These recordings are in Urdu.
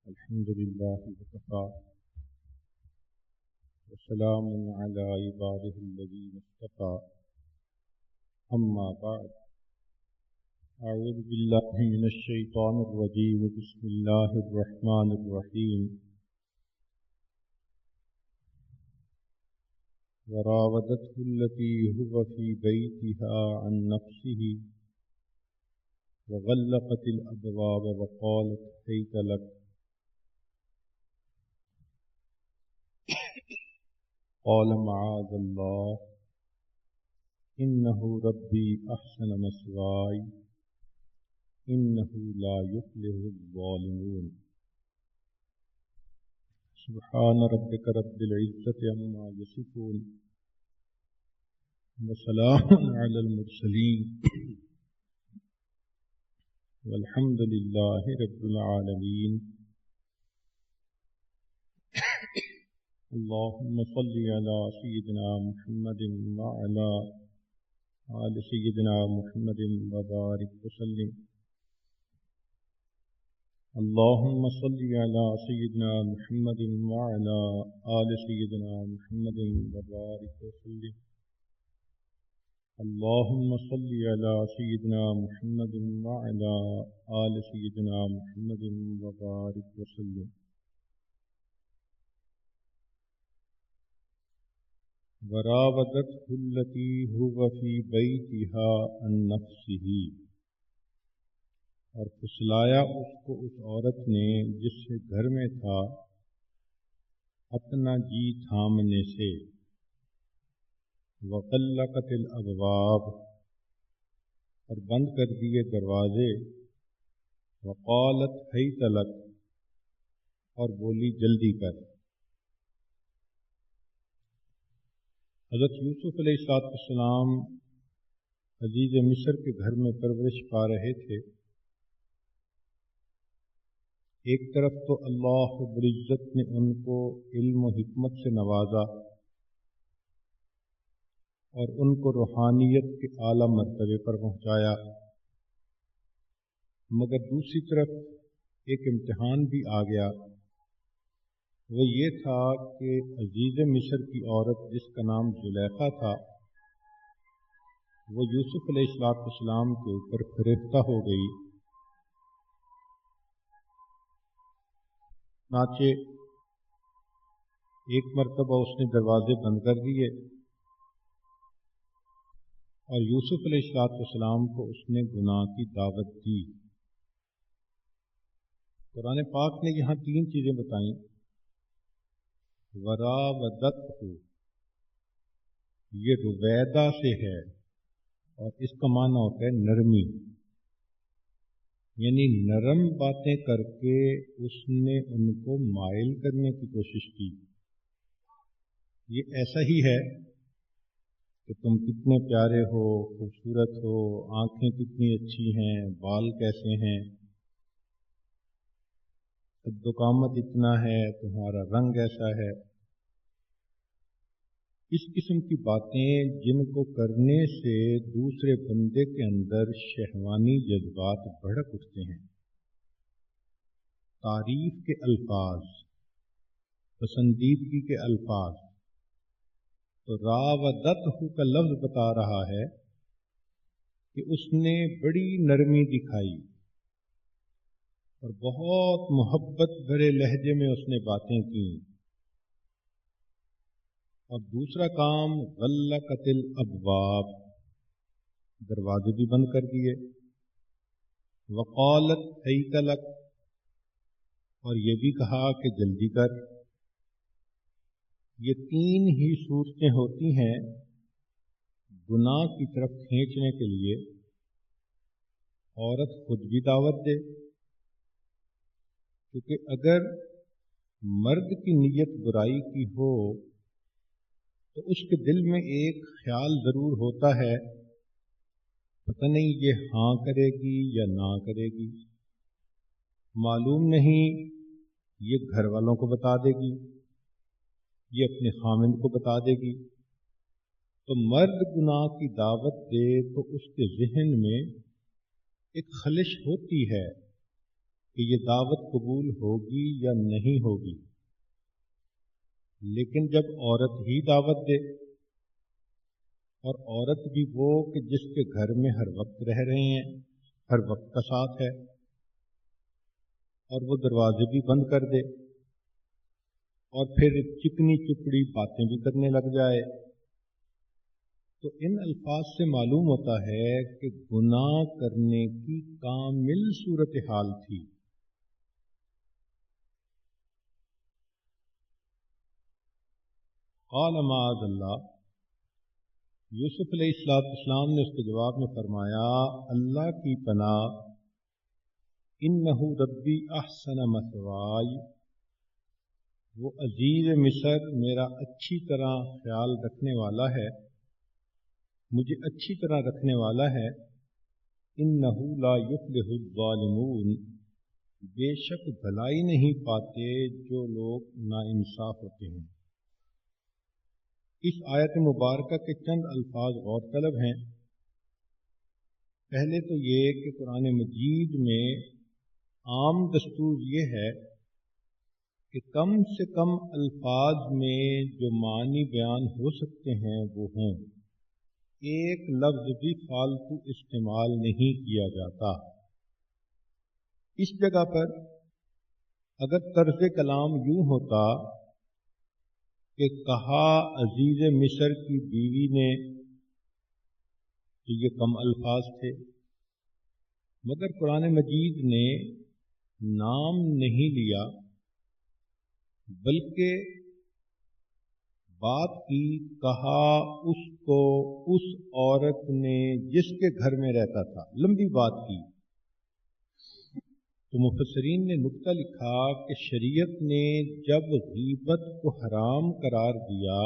الحمد لله وكفى وسلام على عباده الذين اصطفى أما بعد أعوذ بالله من الشيطان الرجيم بسم الله الرحمن الرحيم وراودته التي هو في بيتها عن نفسه وغلقت الأبواب وقالت هيت لك قال معاذ الله إنه ربي أحسن مثواي إنه لا يفلح الظالمون سبحان ربك رب العزة عما يصفون وسلام على المرسلين والحمد لله رب العالمين اللهم صل على سيدنا محمد وعلى آل سيدنا محمد وبارك وسلم اللهم صل على سيدنا محمد وعلى آل سيدنا محمد وبارك وسلم اللهم صل على سيدنا محمد وعلى آل سيدنا محمد وبارك وسلم وراودته التي هو في بيتها عن نفسه اور پھسلایا اس کو اس عورت نے جس سے گھر میں تھا اپنا جی تھامنے سے وغلقت الابواب اور بند کر دیے دروازے وقالت حیت لک اور بولی جلدی کر۔ حضرت یوسف علیہ السلام عزیز مصر کے گھر میں پرورش پا رہے تھے۔ ایک طرف تو اللہ رب العزت نے ان کو علم و حکمت سے نوازا اور ان کو روحانیت کے اعلیٰ مرتبے پر پہنچایا، مگر دوسری طرف ایک امتحان بھی آ گیا۔ وہ یہ تھا کہ عزیز مصر کی عورت جس کا نام زلیخا تھا وہ یوسف علیہ السلام کے اوپر فریفتہ ہو گئی۔ چنانچہ ایک مرتبہ اس نے دروازے بند کر دیے اور یوسف علیہ السلام کو اس نے گناہ کی دعوت دی۔ قرآن پاک نے یہاں تین چیزیں بتائیں۔ وراودته یہ رویدہ سے ہے اور اس کا معنی ہوتا ہے نرمی، یعنی نرم باتیں کر کے اس نے ان کو مائل کرنے کی کوشش کی۔ یہ ایسا ہی ہے کہ تم کتنے پیارے ہو، خوبصورت ہو، آنکھیں کتنی اچھی ہیں، بال کیسے ہیں، قد و قامت اتنا ہے، تمہارا رنگ ایسا ہے۔ اس قسم کی باتیں جن کو کرنے سے دوسرے بندے کے اندر شہوانی جذبات بھڑک اٹھتے ہیں۔ تعریف کے الفاظ، پسندیدگی کے الفاظ، تو راودتہ کا لفظ بتا رہا ہے کہ اس نے بڑی نرمی دکھائی اور بہت محبت بھرے لہجے میں اس نے باتیں کیں۔ اور دوسرا کام غلقت الابواب، دروازے بھی بند کر دیے، وقالت حیت لک اور یہ بھی کہا کہ جلدی کر۔ یہ تین ہی صورتیں ہوتی ہیں گناہ کی طرف کھینچنے کے لیے۔ عورت خود بھی دعوت دے، کیونکہ اگر مرد کی نیت برائی کی ہو تو اس کے دل میں ایک خیال ضرور ہوتا ہے، پتہ نہیں یہ ہاں کرے گی یا نہ کرے گی، معلوم نہیں یہ گھر والوں کو بتا دے گی، یہ اپنے خامند کو بتا دے گی۔ تو مرد گناہ کی دعوت دے تو اس کے ذہن میں ایک خلش ہوتی ہے کہ یہ دعوت قبول ہوگی یا نہیں ہوگی، لیکن جب عورت ہی دعوت دے، اور عورت بھی وہ کہ جس کے گھر میں ہر وقت رہ رہے ہیں، ہر وقت کا ساتھ ہے، اور وہ دروازے بھی بند کر دے اور پھر چکنی چپڑی باتیں بھی کرنے لگ جائے، تو ان الفاظ سے معلوم ہوتا ہے کہ گناہ کرنے کی کامل صورتحال تھی۔ قال معاذ اللہ، یوسف علیہ السلام نے اس کے جواب میں فرمایا، اللہ کی پناہ، انہ ربی احسن مثوائی، وہ عزیز مصر میرا اچھی طرح خیال رکھنے والا ہے، مجھے اچھی طرح رکھنے والا ہے، انہ لا یفلح الظالمون، بے شک بھلائی نہیں پاتے جو لوگ ناانصاف ہوتے ہیں۔ اس آیت مبارکہ کے چند الفاظ غور طلب ہیں۔ پہلے تو یہ کہ قرآن مجید میں عام دستور یہ ہے کہ کم سے کم الفاظ میں جو معنی بیان ہو سکتے ہیں وہ ہوں، ایک لفظ بھی فالتو استعمال نہیں کیا جاتا۔ اس جگہ پر اگر طرز کلام یوں ہوتا کہ کہا عزیز مصر کی بیوی نے، تو یہ کم الفاظ تھے، مگر قرآن مجید نے نام نہیں لیا بلکہ بات کی، کہا اس کو اس عورت نے جس کے گھر میں رہتا تھا، لمبی بات کی۔ تو مفسرین نے نکتہ لکھا کہ شریعت نے جب غیبت کو حرام قرار دیا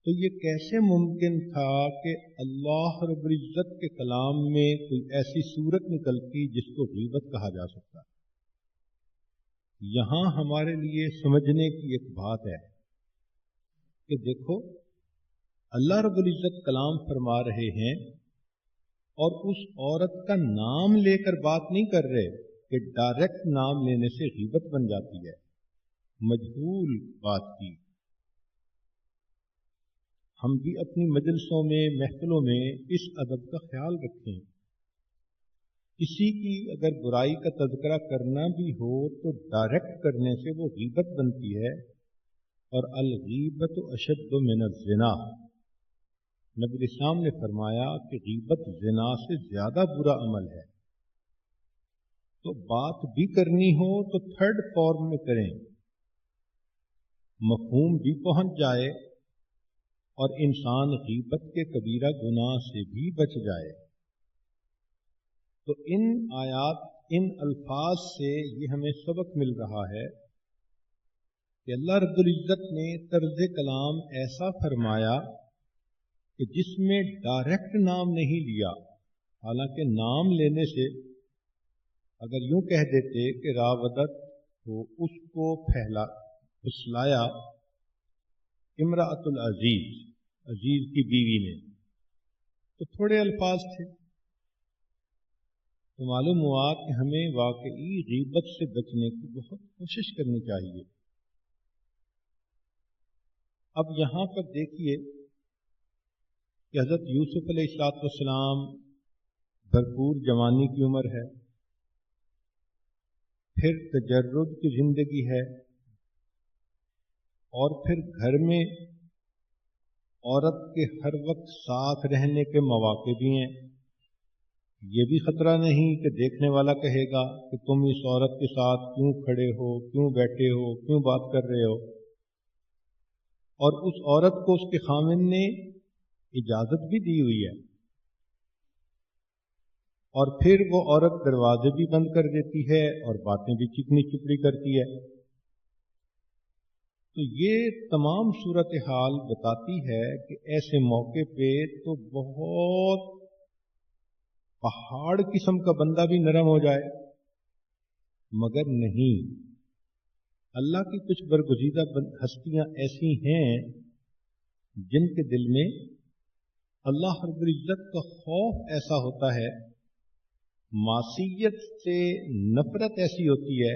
تو یہ کیسے ممکن تھا کہ اللہ رب العزت کے کلام میں کوئی ایسی صورت نکلتی جس کو غیبت کہا جا سکتا۔ یہاں ہمارے لیے سمجھنے کی ایک بات ہے کہ دیکھو، اللہ رب العزت کلام فرما رہے ہیں اور اس عورت کا نام لے کر بات نہیں کر رہے کہ ڈائریکٹ نام لینے سے غیبت بن جاتی ہے، مجہول بات کی۔ ہم بھی اپنی مجلسوں میں، محفلوں میں اس ادب کا خیال رکھیں۔ کسی کی اگر برائی کا تذکرہ کرنا بھی ہو تو ڈائریکٹ کرنے سے وہ غیبت بنتی ہے، اور الغیبت اشد من الزنا، نبی اسلام نے فرمایا کہ غیبت زنا سے زیادہ برا عمل ہے۔ تو بات بھی کرنی ہو تو تھرڈ فارم میں کریں، مفہوم بھی پہنچ جائے اور انسان غیبت کے کبیرہ گناہ سے بھی بچ جائے۔ تو ان آیات، ان الفاظ سے یہ ہمیں سبق مل رہا ہے کہ اللہ رب العزت نے طرز کلام ایسا فرمایا کہ جس میں ڈائریکٹ نام نہیں لیا، حالانکہ نام لینے سے اگر یوں کہہ دیتے کہ راودت ہو، اس کو پھسلایا امرأۃ العزیز، عزیز کی بیوی نے، تو تھوڑے الفاظ تھے۔ تو معلوم ہوا کہ ہمیں واقعی غیبت سے بچنے کی بہت کوشش کرنی چاہیے۔ اب یہاں پر دیکھیے کہ حضرت یوسف علیہ السلام بھرپور جوانی کی عمر ہے، پھر تجرد کی زندگی ہے، اور پھر گھر میں عورت کے ہر وقت ساتھ رہنے کے مواقع بھی ہیں۔ یہ بھی خطرہ نہیں کہ دیکھنے والا کہے گا کہ تم اس عورت کے ساتھ کیوں کھڑے ہو، کیوں بیٹھے ہو، کیوں بات کر رہے ہو، اور اس عورت کو اس کے خاوند نے اجازت بھی دی ہوئی ہے، اور پھر وہ عورت دروازے بھی بند کر دیتی ہے اور باتیں بھی چکنی چپڑی کرتی ہے۔ تو یہ تمام صورتحال بتاتی ہے کہ ایسے موقع پہ تو بہت پہاڑ قسم کا بندہ بھی نرم ہو جائے، مگر نہیں، اللہ کی کچھ برگزیدہ ہستیاں ایسی ہیں جن کے دل میں اللہ رب العزت کا خوف ایسا ہوتا ہے، معصیت سے نفرت ایسی ہوتی ہے،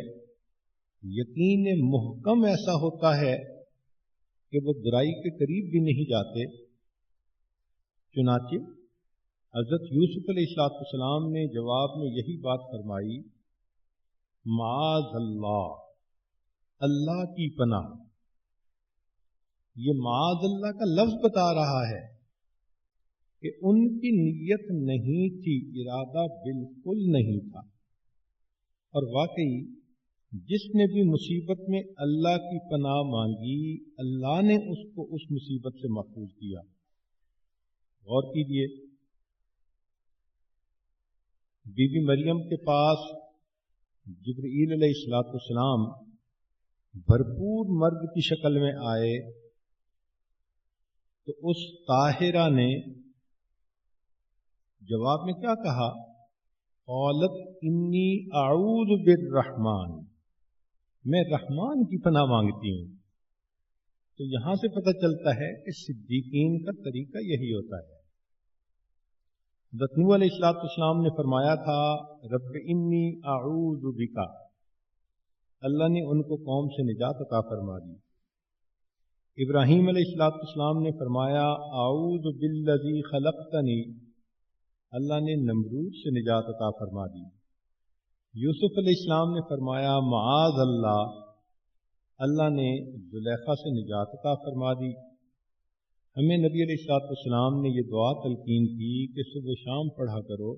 یقین محکم ایسا ہوتا ہے کہ وہ برائی کے قریب بھی نہیں جاتے۔ چنانچہ حضرت یوسف علیہ السلام نے جواب میں یہی بات فرمائی، معاذ اللہ، اللہ کی پناہ۔ یہ معاذ اللہ کا لفظ بتا رہا ہے کہ ان کی نیت نہیں تھی، ارادہ بالکل نہیں تھا۔ اور واقعی جس نے بھی مصیبت میں اللہ کی پناہ مانگی، اللہ نے اس کو اس مصیبت سے محفوظ کیا۔ غور کیجیے، بی بی مریم کے پاس جبرائیل علیہ السلام بھرپور مرد کی شکل میں آئے تو اس طاہرہ نے جواب میں کیا کہا؟ قالت انی اعوذ بالرحمن، میں رحمان کی پناہ مانگتی ہوں۔ تو یہاں سے پتہ چلتا ہے کہ صدیقین کا طریقہ یہی ہوتا ہے۔ حضرت نوح علیہ السلام نے فرمایا تھا رب انی اعوذ بک، اللہ نے ان کو قوم سے نجات عطا فرما دی۔ ابراہیم علیہ السلام نے فرمایا اعوذ بالذی خلقتنی، اللہ نے نمرود سے نجات عطا فرما دی۔ یوسف علیہ السلام نے فرمایا معاذ اللہ، اللہ نے زلیخا سے نجات عطا فرما دی۔ ہمیں نبی علیہ السلام نے یہ دعا تلقین کی کہ صبح و شام پڑھا کرو،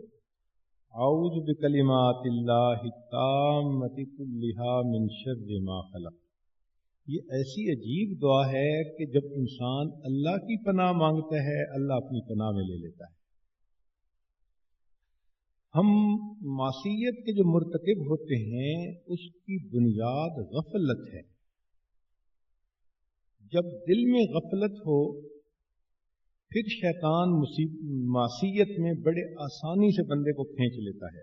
اعوذ بکلمات اللہ التامۃ کلھا من شر ما خلق۔ یہ ایسی عجیب دعا ہے کہ جب انسان اللہ کی پناہ مانگتا ہے، اللہ اپنی پناہ میں لے لیتا ہے۔ ہم معصیت کے جو مرتکب ہوتے ہیں اس کی بنیاد غفلت ہے۔ جب دل میں غفلت ہو پھر شیطان معصیت میں بڑے آسانی سے بندے کو کھینچ لیتا ہے،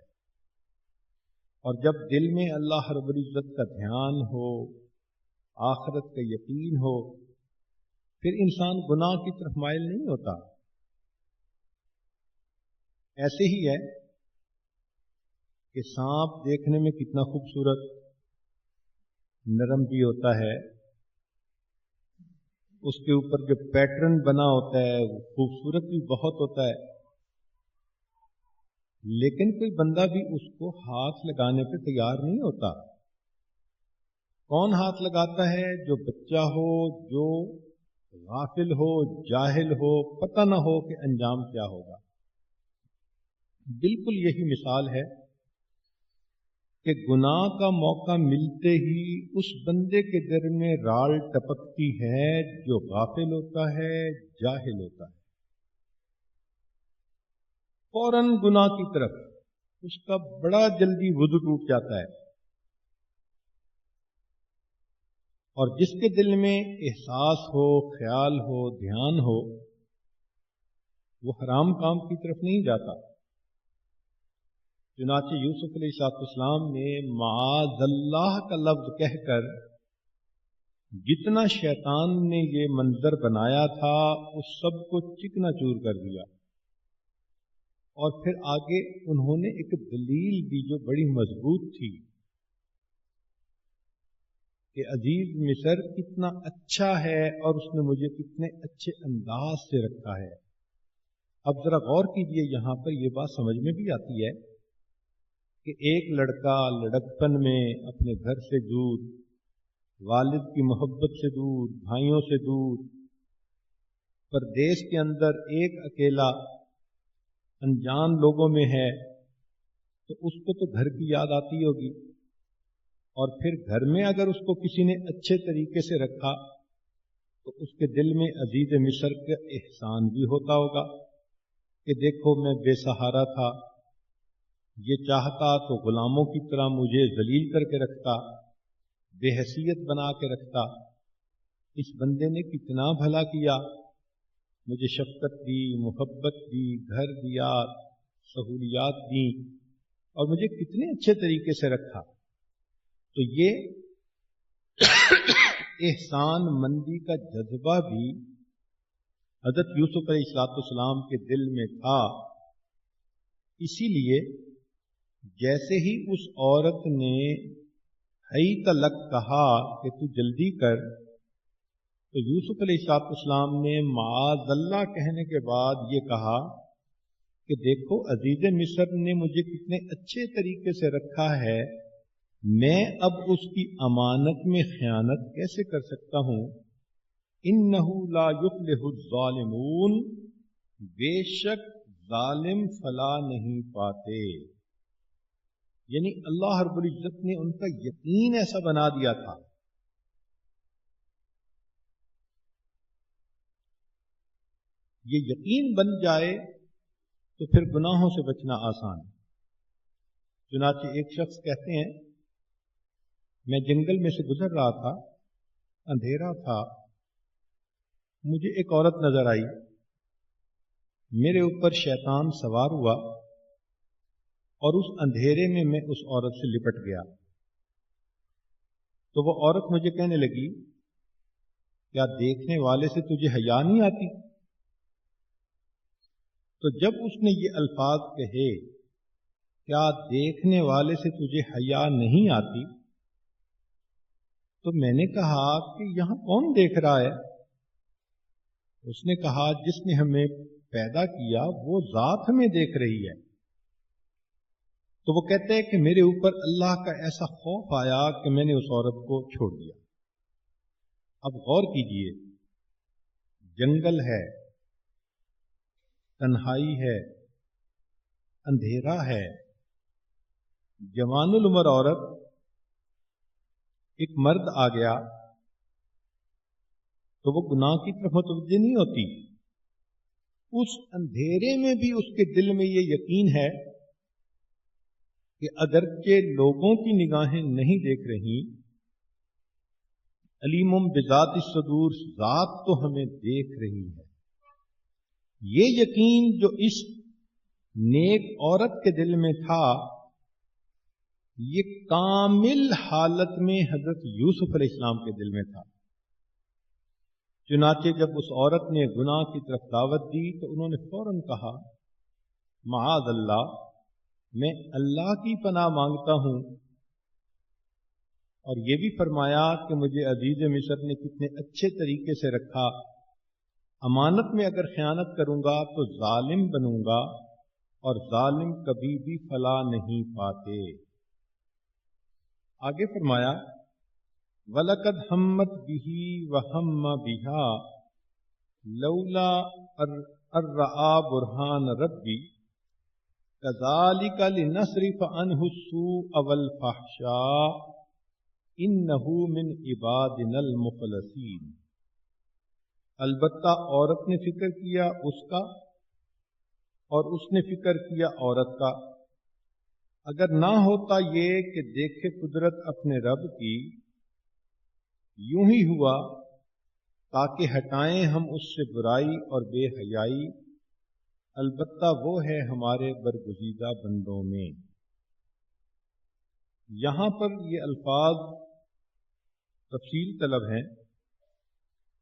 اور جب دل میں اللہ رب العزت کا دھیان ہو، آخرت کا یقین ہو، پھر انسان گناہ کی طرف مائل نہیں ہوتا۔ ایسے ہی ہے کہ سانپ دیکھنے میں کتنا خوبصورت، نرم بھی ہوتا ہے، اس کے اوپر جو پیٹرن بنا ہوتا ہے وہ خوبصورت بھی بہت ہوتا ہے، لیکن کوئی بندہ بھی اس کو ہاتھ لگانے پہ تیار نہیں ہوتا۔ کون ہاتھ لگاتا ہے؟ جو بچہ ہو، جو غافل ہو، جاہل ہو، پتہ نہ ہو کہ انجام کیا ہوگا۔ بالکل یہی مثال ہے کہ گناہ کا موقع ملتے ہی اس بندے کے دل میں رال ٹپکتی ہے جو غافل ہوتا ہے، جاہل ہوتا ہے، فوراً گناہ کی طرف اس کا بڑا جلدی وضو ٹوٹ جاتا ہے۔ اور جس کے دل میں احساس ہو، خیال ہو، دھیان ہو، وہ حرام کام کی طرف نہیں جاتا۔ چنانچہ یوسف علیہ السلام نے معاذ اللہ کا لفظ کہہ کر جتنا شیطان نے یہ منظر بنایا تھا اس سب کو چکنا چور کر دیا، اور پھر آگے انہوں نے ایک دلیل دی جو بڑی مضبوط تھی کہ عزیز مصر کتنا اچھا ہے اور اس نے مجھے کتنے اچھے انداز سے رکھا ہے۔ اب ذرا غور کیجئے، یہاں پر یہ بات سمجھ میں بھی آتی ہے کہ ایک لڑکا لڑکپن میں اپنے گھر سے دور، والد کی محبت سے دور، بھائیوں سے دور، پردیس کے اندر ایک اکیلا انجان لوگوں میں ہے، تو اس کو تو گھر کی یاد آتی ہوگی، اور پھر گھر میں اگر اس کو کسی نے اچھے طریقے سے رکھا تو اس کے دل میں عزیز مصر کا احسان بھی ہوتا ہوگا کہ دیکھو میں بے سہارا تھا، یہ چاہتا تو غلاموں کی طرح مجھے ذلیل کر کے رکھتا، بے حیثیت بنا کے رکھتا، اس بندے نے کتنا بھلا کیا، مجھے شفقت دی، محبت دی، گھر دیا، سہولیات دی، اور مجھے کتنے اچھے طریقے سے رکھا۔ تو یہ احسان مندی کا جذبہ بھی حضرت یوسف علیہ السلام کے دل میں تھا، اسی لیے جیسے ہی اس عورت نے ہی تلک کہا کہ تو جلدی کر، تو یوسف علیہ السلام نے معاذ اللہ کہنے کے بعد یہ کہا کہ دیکھو عزیز مصر نے مجھے کتنے اچھے طریقے سے رکھا ہے، میں اب اس کی امانت میں خیانت کیسے کر سکتا ہوں؟ انہ لا یفلح الظالمون، بے شک ظالم فلاح نہیں پاتے۔ یعنی اللہ رب العزت نے ان کا یقین ایسا بنا دیا تھا۔ یہ یقین بن جائے تو پھر گناہوں سے بچنا آسان ہے۔ چنانچہ ایک شخص کہتے ہیں میں جنگل میں سے گزر رہا تھا، اندھیرا تھا، مجھے ایک عورت نظر آئی، میرے اوپر شیطان سوار ہوا اور اس اندھیرے میں اس عورت سے لپٹ گیا۔ تو وہ عورت مجھے کہنے لگی کیا دیکھنے والے سے تجھے حیا نہیں آتی؟ تو جب اس نے یہ الفاظ کہے کیا دیکھنے والے سے تجھے حیا نہیں آتی، تو میں نے کہا کہ یہاں کون دیکھ رہا ہے؟ اس نے کہا جس نے ہمیں پیدا کیا وہ ذات ہمیں دیکھ رہی ہے۔ تو وہ کہتے ہیں کہ میرے اوپر اللہ کا ایسا خوف آیا کہ میں نے اس عورت کو چھوڑ دیا۔ اب غور کیجئے، جنگل ہے، تنہائی ہے، اندھیرا ہے، جوان العمر عورت، ایک مرد آ گیا تو وہ گناہ کی طرف متوجہ نہیں ہوتی۔ اس اندھیرے میں بھی اس کے دل میں یہ یقین ہے کہ اگرچہ لوگوں کی نگاہیں نہیں دیکھ رہی، علیم بذات الصدور، ذات تو ہمیں دیکھ رہی ہے۔ یہ یقین جو اس نیک عورت کے دل میں تھا، یہ کامل حالت میں حضرت یوسف علیہ السلام کے دل میں تھا۔ چنانچہ جب اس عورت نے گناہ کی طرف دعوت دی تو انہوں نے فوراً کہا معاذ اللہ، میں اللہ کی پناہ مانگتا ہوں، اور یہ بھی فرمایا کہ مجھے عزیز مصر نے کتنے اچھے طریقے سے رکھا، امانت میں اگر خیانت کروں گا تو ظالم بنوں گا، اور ظالم کبھی بھی فلاح نہیں پاتے۔ آگے فرمایا وَلَقَدْ هَمَّتْ بِهِ وَهَمَّ بِهَا لَوْلَا أَن رَّأَىٰ بُرْهَانَ رَبِّهِ كَذَٰلِكَ لِنَصْرِفَ عَنْهُ السُّوءَ وَالْفَحْشَاءَ إِنَّهُ مِنْ عِبَادِنَا الْمُخْلَصِينَ۔ البتہ عورت نے فکر کیا اس کا، اور اس نے فکر کیا عورت کا، اگر نہ ہوتا یہ کہ دیکھے قدرت اپنے رب کی، یوں ہی ہوا تاکہ ہٹائیں ہم اس سے برائی اور بے حیائی، البتہ وہ ہے ہمارے برگزیدہ بندوں میں۔ یہاں پر یہ الفاظ تفصیل طلب ہیں۔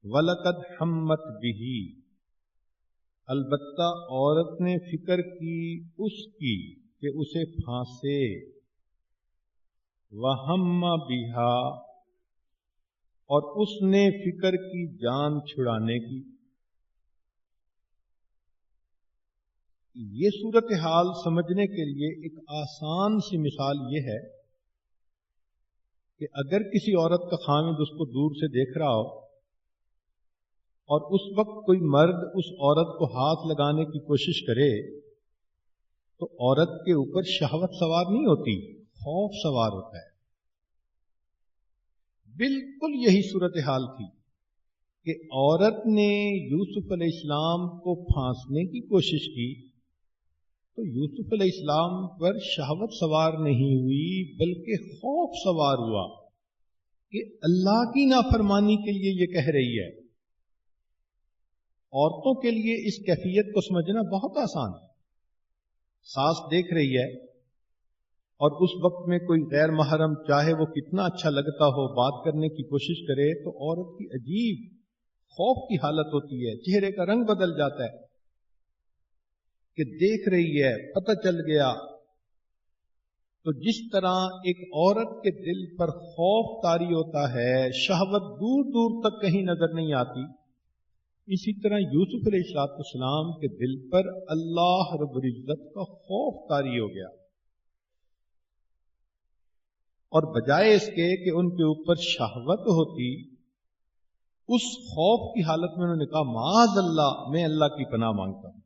وَلَقَدْ هَمَّتْ بِهِ، البتہ عورت نے فکر کی اس کی کہ اسے پھانسے، وَهَمَّ بِهَا، اور اس نے فکر کی جان چھڑانے کی۔ یہ صورتحال سمجھنے کے لیے ایک آسان سی مثال یہ ہے کہ اگر کسی عورت کا خاوند اس کو دور سے دیکھ رہا ہو اور اس وقت کوئی مرد اس عورت کو ہاتھ لگانے کی کوشش کرے تو عورت کے اوپر شہوت سوار نہیں ہوتی، خوف سوار ہوتا ہے۔ بالکل یہی صورتحال تھی کہ عورت نے یوسف علیہ السلام کو پھانسنے کی کوشش کی تو یوسف علیہ السلام پر شہوت سوار نہیں ہوئی بلکہ خوف سوار ہوا کہ اللہ کی نافرمانی کے لیے یہ کہہ رہی ہے۔ عورتوں کے لیے اس کیفیت کو سمجھنا بہت آسان ہے۔ ساس دیکھ رہی ہے اور اس وقت میں کوئی غیر محرم چاہے وہ کتنا اچھا لگتا ہو بات کرنے کی کوشش کرے تو عورت کی عجیب خوف کی حالت ہوتی ہے، چہرے کا رنگ بدل جاتا ہے کہ دیکھ رہی ہے، پتہ چل گیا تو جس طرح ایک عورت کے دل پر خوف طاری ہوتا ہے، شہوت دور دور تک کہیں نظر نہیں آتی، اسی طرح یوسف علیہ السلام کے دل پر اللہ رب العزت کا خوف طاری ہو گیا، اور بجائے اس کے کہ ان کے اوپر شہوت ہوتی، اس خوف کی حالت میں انہوں نے کہا معاذ اللہ، میں اللہ کی پناہ مانگتا ہوں۔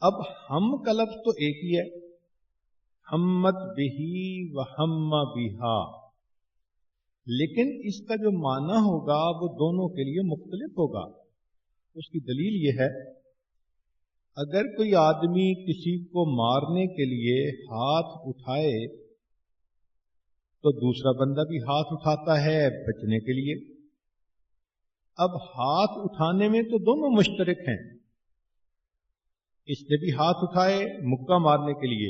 اب ہم کا لفظ تو ایک ہی ہے، ہمت بہی و ہم بہا، لیکن اس کا جو معنی ہوگا وہ دونوں کے لیے مختلف ہوگا۔ اس کی دلیل یہ ہے، اگر کوئی آدمی کسی کو مارنے کے لیے ہاتھ اٹھائے تو دوسرا بندہ بھی ہاتھ اٹھاتا ہے بچنے کے لیے۔ اب ہاتھ اٹھانے میں تو دونوں مشترک ہیں، اس نے بھی ہاتھ اٹھائے مکہ مارنے کے لیے،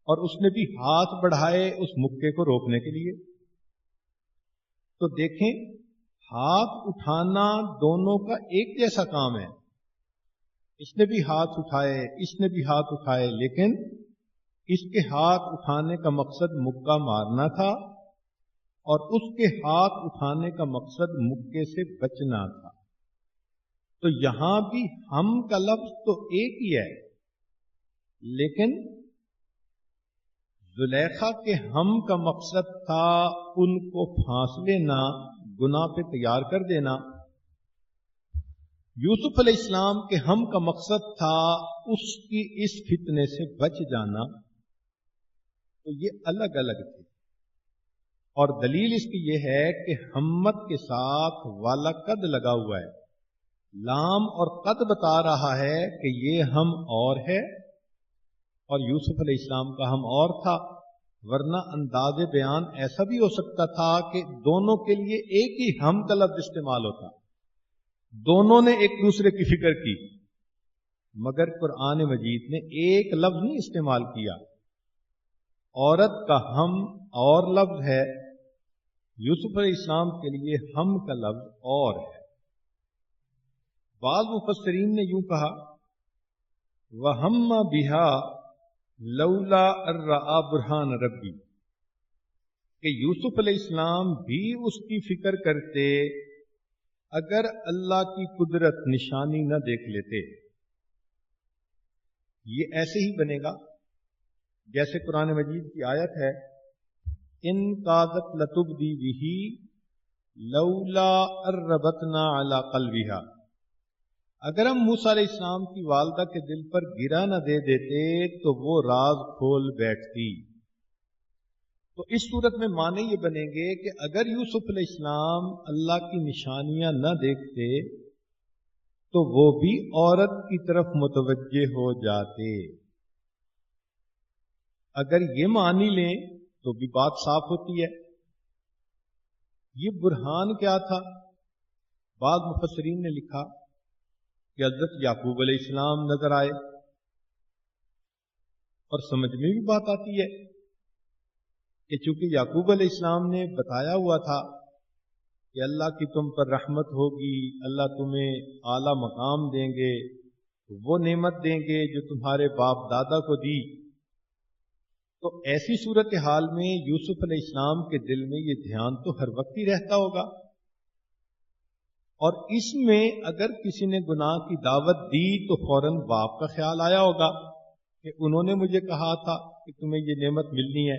اور اس نے بھی ہاتھ بڑھائے اس مکے کو روکنے کے لیے۔ تو دیکھیں، ہاتھ اٹھانا دونوں کا ایک جیسا کام ہے، اس نے بھی ہاتھ اٹھائے، اس نے بھی ہاتھ اٹھائے، لیکن اس کے ہاتھ اٹھانے کا مقصد مکہ مارنا تھا، اور اس کے ہاتھ اٹھانے کا مقصد مکے سے بچنا تھا۔ تو یہاں بھی ہم کا لفظ تو ایک ہی ہے، لیکن زلیخا کے ہم کا مقصد تھا ان کو پھانس لینا، گناہ پہ تیار کر دینا۔ یوسف علیہ السلام کے ہم کا مقصد تھا اس کی اس فتنے سے بچ جانا۔ تو یہ الگ الگ تھے، اور دلیل اس کی یہ ہے کہ ہمت کے ساتھ والا قد لگا ہوا ہے، لام اور قد بتا رہا ہے کہ یہ ہم اور ہے، اور یوسف علیہ السلام کا ہم اور تھا، ورنہ انداز بیان ایسا بھی ہو سکتا تھا کہ دونوں کے لیے ایک ہی ہم کا لفظ استعمال ہوتا، دونوں نے ایک دوسرے کی فکر کی، مگر قرآن مجید نے ایک لفظ نہیں استعمال کیا۔ عورت کا ہم اور لفظ ہے، یوسف علیہ السلام کے لیے ہم کا لفظ اور ہے۔ بعض مفسرین نے یوں کہا وَهَمَّ بِهَا لَوْلَا أَن رَّأَىٰ بُرْهَانَ رَبِّي، کہ یوسف علیہ السلام بھی اس کی فکر کرتے اگر اللہ کی قدرت نشانی نہ دیکھ لیتے۔ یہ ایسے ہی بنے گا جیسے قرآن مجید کی آیت ہے، ان کادت لتبدی بہ لولا ان ربطنا علی قلبہا، اگر ہم موسیٰ علیہ السلام کی والدہ کے دل پر گرا نہ دے دیتے تو وہ راز کھول بیٹھتی۔ تو اس صورت میں معنی یہ بنیں گے کہ اگر یوسف علیہ السلام اللہ کی نشانیاں نہ دیکھتے تو وہ بھی عورت کی طرف متوجہ ہو جاتے۔ اگر یہ معنی لیں تو بھی بات صاف ہوتی ہے۔ یہ برہان کیا تھا؟ بعض مفسرین نے لکھا کہ حضرت یعقوب علیہ السلام نظر آئے، اور سمجھ میں بھی بات آتی ہے کہ چونکہ یعقوب علیہ السلام نے بتایا ہوا تھا کہ اللہ کی تم پر رحمت ہوگی، اللہ تمہیں اعلیٰ مقام دیں گے، وہ نعمت دیں گے جو تمہارے باپ دادا کو دی، تو ایسی صورتحال میں یوسف علیہ السلام کے دل میں یہ دھیان تو ہر وقت ہی رہتا ہوگا، اور اس میں اگر کسی نے گناہ کی دعوت دی تو فوراً باپ کا خیال آیا ہوگا کہ انہوں نے مجھے کہا تھا کہ تمہیں یہ نعمت ملنی ہے۔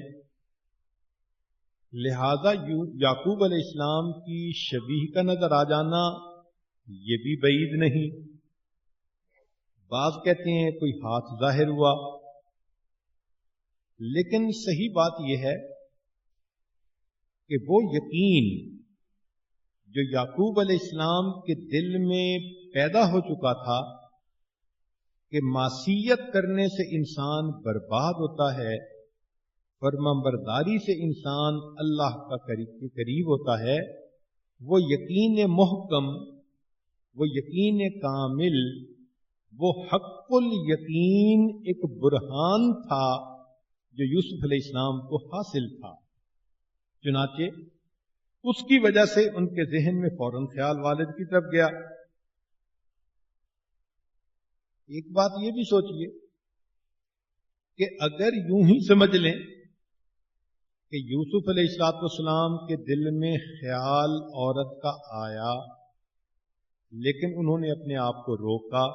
لہذا یعقوب علیہ السلام کی شبیہ کا نظر آ جانا یہ بھی بعید نہیں۔ بعض کہتے ہیں کوئی ہاتھ ظاہر ہوا، لیکن صحیح بات یہ ہے کہ وہ یقین جو یعقوب علیہ السلام کے دل میں پیدا ہو چکا تھا کہ معصیت کرنے سے انسان برباد ہوتا ہے، فرمانبرداری سے انسان اللہ کا قریب ہوتا ہے، وہ یقین محکم، وہ یقین کامل، وہ حق الیقین ایک برہان تھا جو یوسف علیہ السلام کو حاصل تھا۔ چنانچہ اس کی وجہ سے ان کے ذہن میں فوراً خیال والد کی طرف گیا۔ ایک بات یہ بھی سوچئے کہ اگر یوں ہی سمجھ لیں کہ یوسف علیہ السلام کے دل میں خیال عورت کا آیا لیکن انہوں نے اپنے آپ کو روکا،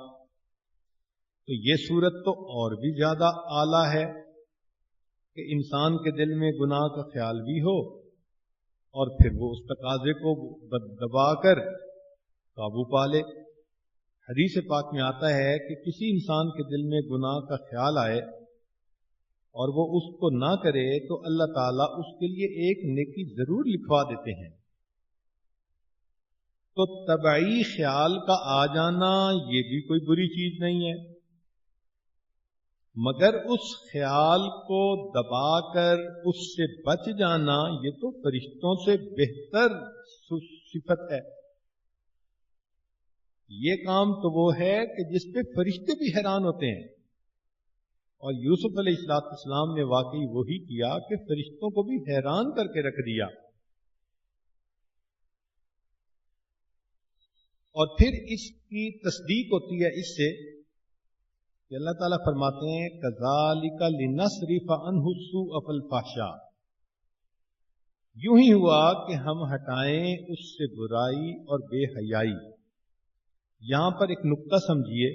تو یہ صورت تو اور بھی زیادہ اعلیٰ ہے کہ انسان کے دل میں گناہ کا خیال بھی ہو اور پھر وہ اس تقاضے کو دبا کر قابو پا لے۔ حدیث پاک میں آتا ہے کہ کسی انسان کے دل میں گناہ کا خیال آئے اور وہ اس کو نہ کرے تو اللہ تعالیٰ اس کے لیے ایک نیکی ضرور لکھوا دیتے ہیں۔ تو طبعی خیال کا آ جانا یہ بھی کوئی بری چیز نہیں ہے، مگر اس خیال کو دبا کر اس سے بچ جانا یہ تو فرشتوں سے بہتر صفت ہے۔ یہ کام تو وہ ہے کہ جس پہ فرشتے بھی حیران ہوتے ہیں، اور یوسف علیہ السلام نے واقعی وہی کیا کہ فرشتوں کو بھی حیران کر کے رکھ دیا۔ اور پھر اس کی تصدیق ہوتی ہے اس سے کہ اللہ تعالیٰ فرماتے ہیں کذالک لنصرف عنہ السوء والفحشاء، یوں ہی ہوا کہ ہم ہٹائیں اس سے برائی اور بے حیائی۔ یہاں پر ایک نقطہ سمجھیے،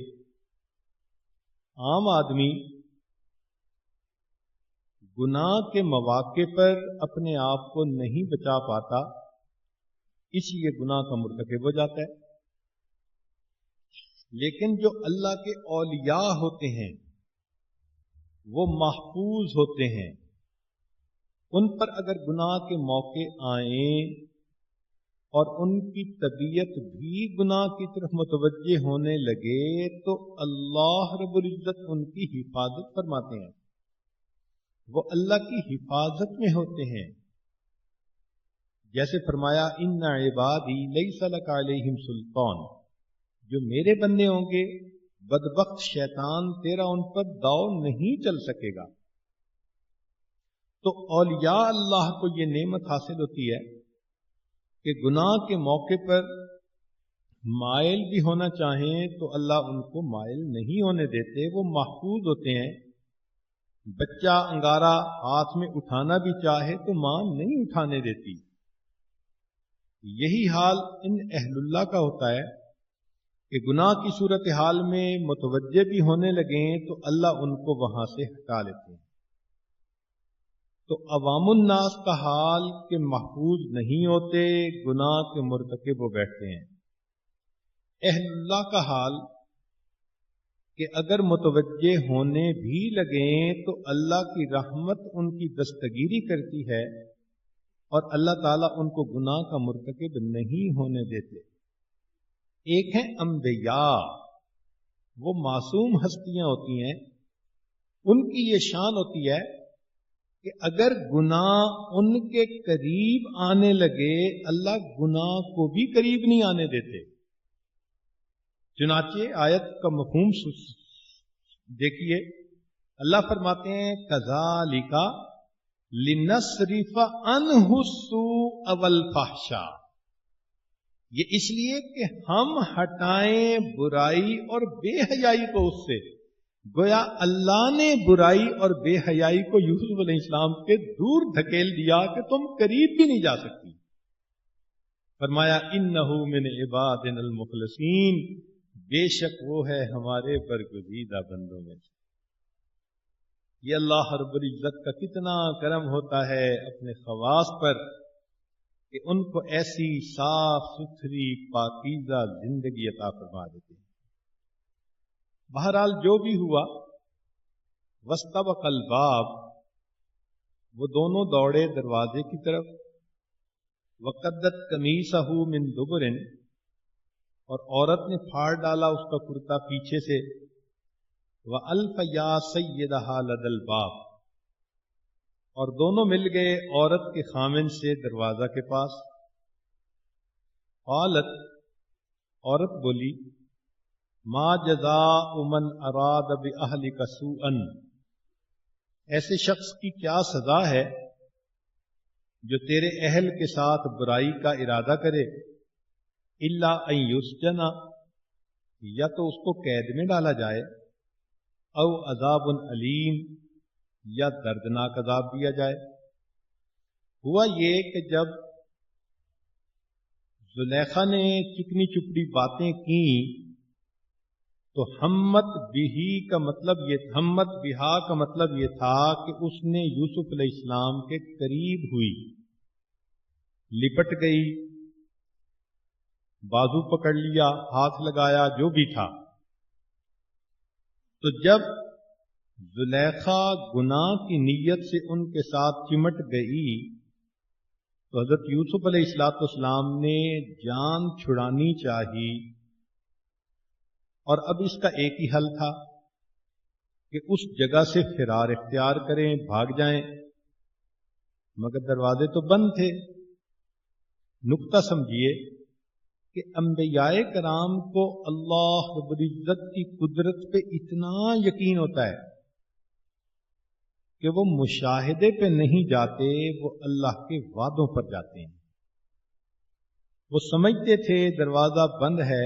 عام آدمی گناہ کے مواقع پر اپنے آپ کو نہیں بچا پاتا، اس لیے گناہ کا مرتکب ہو جاتا ہے، لیکن جو اللہ کے اولیاء ہوتے ہیں وہ محفوظ ہوتے ہیں، ان پر اگر گناہ کے موقع آئیں اور ان کی طبیعت بھی گناہ کی طرف متوجہ ہونے لگے تو اللہ رب العزت ان کی حفاظت فرماتے ہیں، وہ اللہ کی حفاظت میں ہوتے ہیں۔ جیسے فرمایا ان عبادی لیس لک علیہم سلطان، جو میرے بندے ہوں گے بدبخت شیطان تیرا ان پر داؤ نہیں چل سکے گا۔ تو اولیاء اللہ کو یہ نعمت حاصل ہوتی ہے کہ گناہ کے موقع پر مائل بھی ہونا چاہیں تو اللہ ان کو مائل نہیں ہونے دیتے، وہ محفوظ ہوتے ہیں۔ بچہ انگارہ ہاتھ میں اٹھانا بھی چاہے تو ماں نہیں اٹھانے دیتی۔ یہی حال ان اہل اللہ کا ہوتا ہے کہ گناہ کی صورتحال میں متوجہ بھی ہونے لگیں تو اللہ ان کو وہاں سے ہٹا لیتے ہیں۔ تو عوام الناس کا حال کہ محفوظ نہیں ہوتے، گناہ کے مرتکب ہو بیٹھتے ہیں۔ اہل اللہ کا حال کہ اگر متوجہ ہونے بھی لگیں تو اللہ کی رحمت ان کی دستگیری کرتی ہے اور اللہ تعالیٰ ان کو گناہ کا مرتکب نہیں ہونے دیتے۔ ایک ہیں انبیاء، وہ معصوم ہستیاں ہوتی ہیں، ان کی یہ شان ہوتی ہے کہ اگر گناہ ان کے قریب آنے لگے اللہ گناہ کو بھی قریب نہیں آنے دیتے۔ چنانچہ آیت کا مفہوم دیکھیے، اللہ فرماتے ہیں کذالک لنصرف عنہ السوء والفحشاء، یہ اس لیے کہ ہم ہٹائیں برائی اور بے حیائی کو اس سے۔ گویا اللہ نے برائی اور بے حیائی کو یوسف علیہ السلام کے دور دھکیل دیا کہ تم قریب بھی نہیں جا سکتی۔ فرمایا انہ من عبادنا المخلصین، بے شک وہ ہے ہمارے برگزیدہ بندوں میں سے۔ یہ اللہ رب العزت کا کتنا کرم ہوتا ہے اپنے خواص پر کہ ان کو ایسی صاف ستھری پاکیزہ زندگی عطا فرما دیتے ہیں۔ بہرحال جو بھی ہوا، واستبق الباب، وہ دونوں دوڑے دروازے کی طرف، وقدت قمیصہ من دبر، اور عورت نے پھاڑ ڈالا اس کا کرتا پیچھے سے، وَأَلْفَ يَا سَيِّدَهَا لَدَى الْبَابِ، اور دونوں مل گئے عورت کے خامن سے دروازہ کے پاس۔ قالت، عورت بولی، ما جزاء من اراد باہلک سوءا، ایسے شخص کی کیا سزا ہے جو تیرے اہل کے ساتھ برائی کا ارادہ کرے، الا ان یسجن، یا تو اس کو قید میں ڈالا جائے، او عذاب علیم، یا دردناک عذاب دیا جائے۔ ہوا یہ کہ جب زلیخا نے چکنی چپڑی باتیں کی تو ہمت بہی کا مطلب ہمت بہا کا مطلب یہ تھا کہ اس نے یوسف علیہ السلام کے قریب ہوئی، لپٹ گئی، بازو پکڑ لیا، ہاتھ لگایا، جو بھی تھا۔ تو جب زلیخا گناہ کی نیت سے ان کے ساتھ چمٹ گئی تو حضرت یوسف علیہ السلام نے جان چھڑانی چاہی، اور اب اس کا ایک ہی حل تھا کہ اس جگہ سے فرار اختیار کریں، بھاگ جائیں، مگر دروازے تو بند تھے۔ نقطہ سمجھیے کہ انبیاء کرام کو اللہ رب العزت کی قدرت پہ اتنا یقین ہوتا ہے کہ وہ مشاہدے پہ نہیں جاتے، وہ اللہ کے وعدوں پر جاتے ہیں۔ وہ سمجھتے تھے دروازہ بند ہے،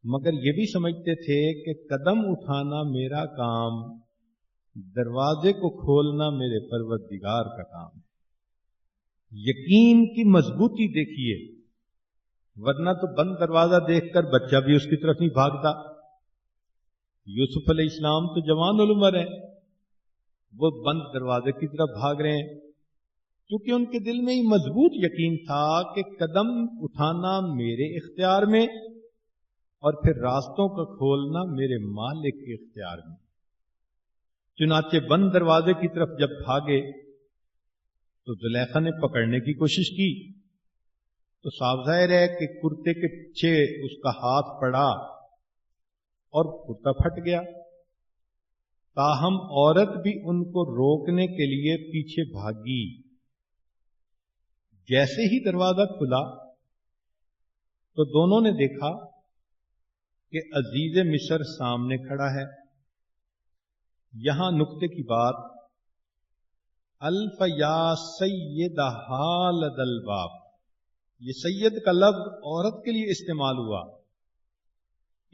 مگر یہ بھی سمجھتے تھے کہ قدم اٹھانا میرا کام، دروازے کو کھولنا میرے پروردگار کا کام ہے۔ یقین کی مضبوطی دیکھیے، ورنہ تو بند دروازہ دیکھ کر بچہ بھی اس کی طرف نہیں بھاگتا۔ یوسف علیہ السلام تو جوان العمر ہے، وہ بند دروازے کی طرف بھاگ رہے ہیں، کیونکہ ان کے دل میں ہی مضبوط یقین تھا کہ قدم اٹھانا میرے اختیار میں، اور پھر راستوں کا کھولنا میرے مالک کے اختیار میں۔ چنانچہ بند دروازے کی طرف جب بھاگے تو زلیخا نے پکڑنے کی کوشش کی تو صاف ظاہر ہے کہ کرتے کے پیچھے اس کا ہاتھ پڑا اور کرتا پھٹ گیا۔ تاہم عورت بھی ان کو روکنے کے لیے پیچھے بھاگی۔ جیسے ہی دروازہ کھلا تو دونوں نے دیکھا کہ عزیز مصر سامنے کھڑا ہے۔ یہاں نقطے کی بات، الف یا سیدہا لدی الباب، یہ سید کا لفظ عورت کے لیے استعمال ہوا،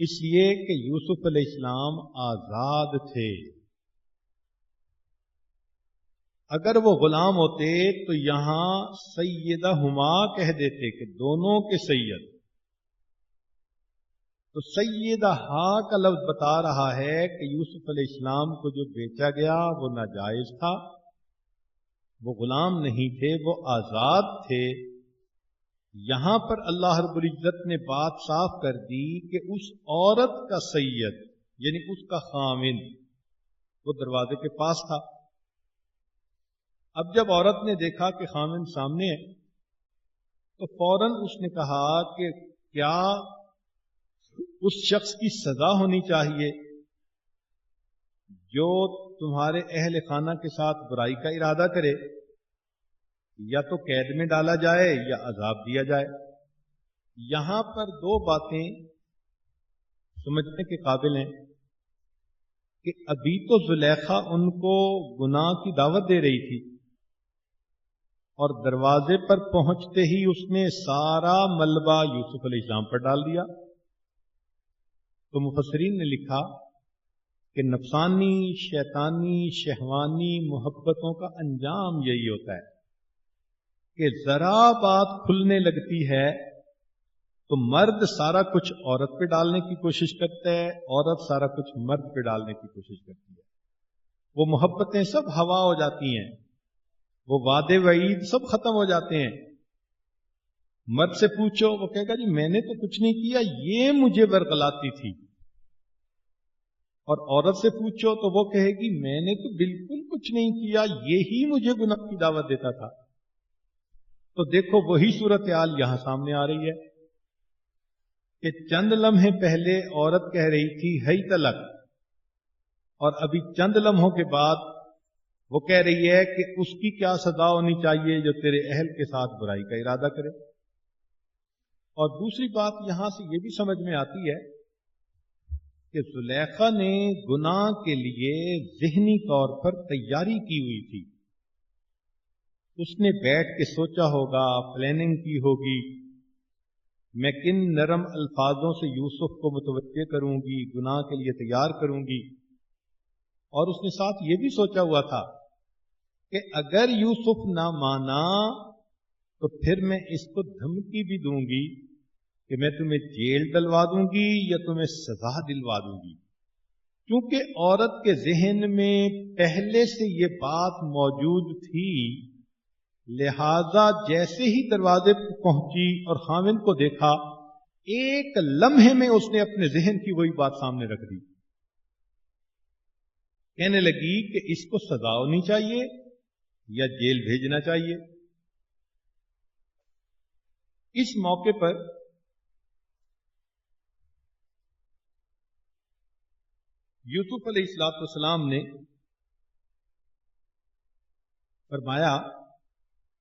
اس لیے کہ یوسف علیہ السلام آزاد تھے۔ اگر وہ غلام ہوتے تو یہاں سیدہما کہہ دیتے کہ دونوں کے سید، تو سیدہا کا لفظ بتا رہا ہے کہ یوسف علیہ السلام کو جو بیچا گیا وہ ناجائز تھا، وہ غلام نہیں تھے، وہ آزاد تھے۔ یہاں پر اللہ رب العزت نے بات صاف کر دی کہ اس عورت کا سید یعنی اس کا خامند وہ دروازے کے پاس تھا۔ اب جب عورت نے دیکھا کہ خامند سامنے ہے تو فوراً اس نے کہا کہ کیا اس شخص کی سزا ہونی چاہیے جو تمہارے اہل خانہ کے ساتھ برائی کا ارادہ کرے، یا تو قید میں ڈالا جائے یا عذاب دیا جائے۔ یہاں پر دو باتیں سمجھنے کے قابل ہیں کہ ابھی تو زلیخا ان کو گناہ کی دعوت دے رہی تھی، اور دروازے پر پہنچتے ہی اس نے سارا ملبہ یوسف علیہ السلام پر ڈال دیا۔ تو مفسرین نے لکھا کہ نفسانی، شیطانی، شہوانی محبتوں کا انجام یہی ہوتا ہے کہ ذرا بات کھلنے لگتی ہے تو مرد سارا کچھ عورت پہ ڈالنے کی کوشش کرتا ہے، عورت سارا کچھ مرد پہ ڈالنے کی کوشش کرتی ہے۔ وہ محبتیں سب ہوا ہو جاتی ہیں، وہ وعدے وعید سب ختم ہو جاتے ہیں۔ مرد سے پوچھو، وہ کہے گا جی میں نے تو کچھ نہیں کیا، یہ مجھے برغلاتی تھی۔ اور عورت سے پوچھو تو وہ کہے گی میں نے تو بالکل کچھ نہیں کیا، یہی مجھے گناہ کی دعوت دیتا تھا۔ تو دیکھو وہی صورتحال یہاں سامنے آ رہی ہے کہ چند لمحے پہلے عورت کہہ رہی تھی ہئی طلق، اور ابھی چند لمحوں کے بعد وہ کہہ رہی ہے کہ اس کی کیا سزا ہونی چاہیے جو تیرے اہل کے ساتھ برائی کا ارادہ کرے۔ اور دوسری بات یہاں سے یہ بھی سمجھ میں آتی ہے کہ زلیخا نے گناہ کے لیے ذہنی طور پر تیاری کی ہوئی تھی۔ اس نے بیٹھ کے سوچا ہوگا، پلاننگ کی ہوگی میں کن نرم الفاظوں سے یوسف کو متوجہ کروں گی، گناہ کے لیے تیار کروں گی۔ اور اس نے ساتھ یہ بھی سوچا ہوا تھا کہ اگر یوسف نہ مانا تو پھر میں اس کو دھمکی بھی دوں گی کہ میں تمہیں جیل ڈلوا دوں گی یا تمہیں سزا دلوا دوں گی، کیونکہ عورت کے ذہن میں پہلے سے یہ بات موجود تھی، لہذا جیسے ہی دروازے پر پہنچی اور خاوند کو دیکھا، ایک لمحے میں اس نے اپنے ذہن کی وہی بات سامنے رکھ دی، کہنے لگی کہ اس کو سزا ہونی چاہیے یا جیل بھیجنا چاہیے۔ اس موقع پر یوسف علیہ السلام نے فرمایا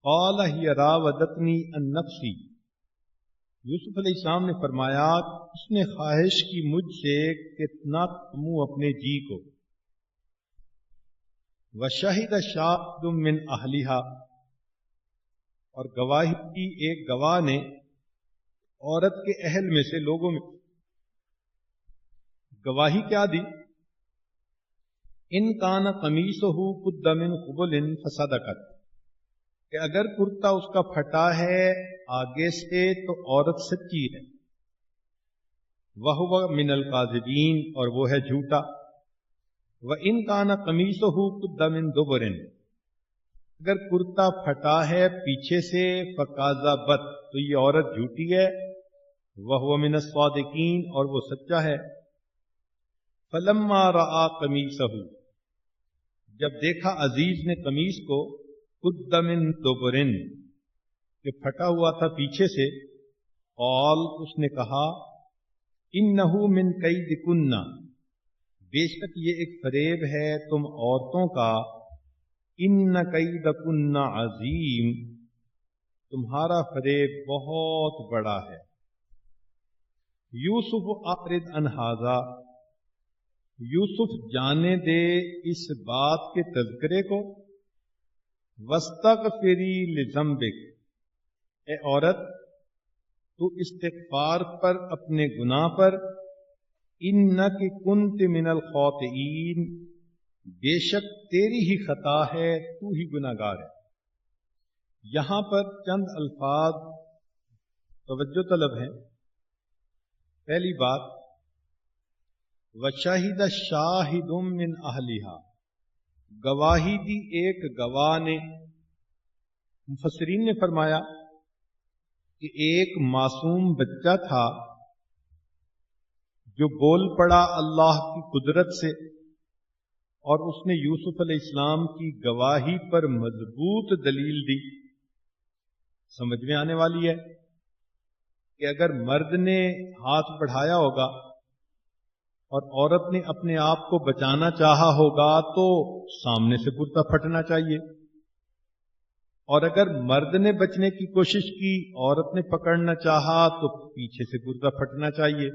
قال ہی راودتنی عن نفسی، یوسف علیہ السلام نے فرمایا اس نے خواہش کی مجھ سے کتنا تمو اپنے جی کو، وشہد شاہد من اہلہا، اور گواہی کی ایک گواہ نے عورت کے اہل میں سے، لوگوں میں گواہی کیا دی، ان کان قمیصہ قد من قبل فصدقت، کہ اگر کرتا اس کا پھٹا ہے آگے سے تو عورت سچی ہے، وہو من الکاذبین، اور وہ ہے جھوٹا، وان کان قمیصہ قد من دبر، اگر کرتا پھٹا ہے پیچھے سے فکاذبت، تو یہ عورت جھوٹی ہے، وہو من الصادقین، اور وہ سچا ہے۔ فلما رأى قمیصہ، جب دیکھا عزیز نے قمیص کو، قد من دبر، کہ پھٹا ہوا تھا پیچھے سے، قال، اس نے کہا، انہ من کیدکن، بے شک یہ ایک فریب ہے تم عورتوں کا، ان کیدکن عظیم، تمہارا فریب بہت بڑا ہے۔ یوسف اعرض عن ھذا، یوسف جانے دے اس بات کے تذکرے کو، واستغفری لذنبک، اے عورت تو استغفار پر اپنے گناہ پر، انک کنت من الخاطئین، بے شک تیری ہی خطا ہے، تو ہی گناہگار ہے۔ یہاں پر چند الفاظ توجہ طلب ہیں۔ پہلی بات، وشہد شاہد من اہلہا، گواہی دی ایک گواہ نے۔ مفسرین نے فرمایا کہ ایک معصوم بچہ تھا جو بول پڑا اللہ کی قدرت سے، اور اس نے یوسف علیہ السلام کی گواہی پر مضبوط دلیل دی۔ سمجھ میں آنے والی ہے کہ اگر مرد نے ہاتھ بڑھایا ہوگا اور عورت نے اپنے آپ کو بچانا چاہا ہوگا تو سامنے سے کرتا پھٹنا چاہیے، اور اگر مرد نے بچنے کی کوشش کی، عورت نے پکڑنا چاہا تو پیچھے سے کرتا پھٹنا چاہیے۔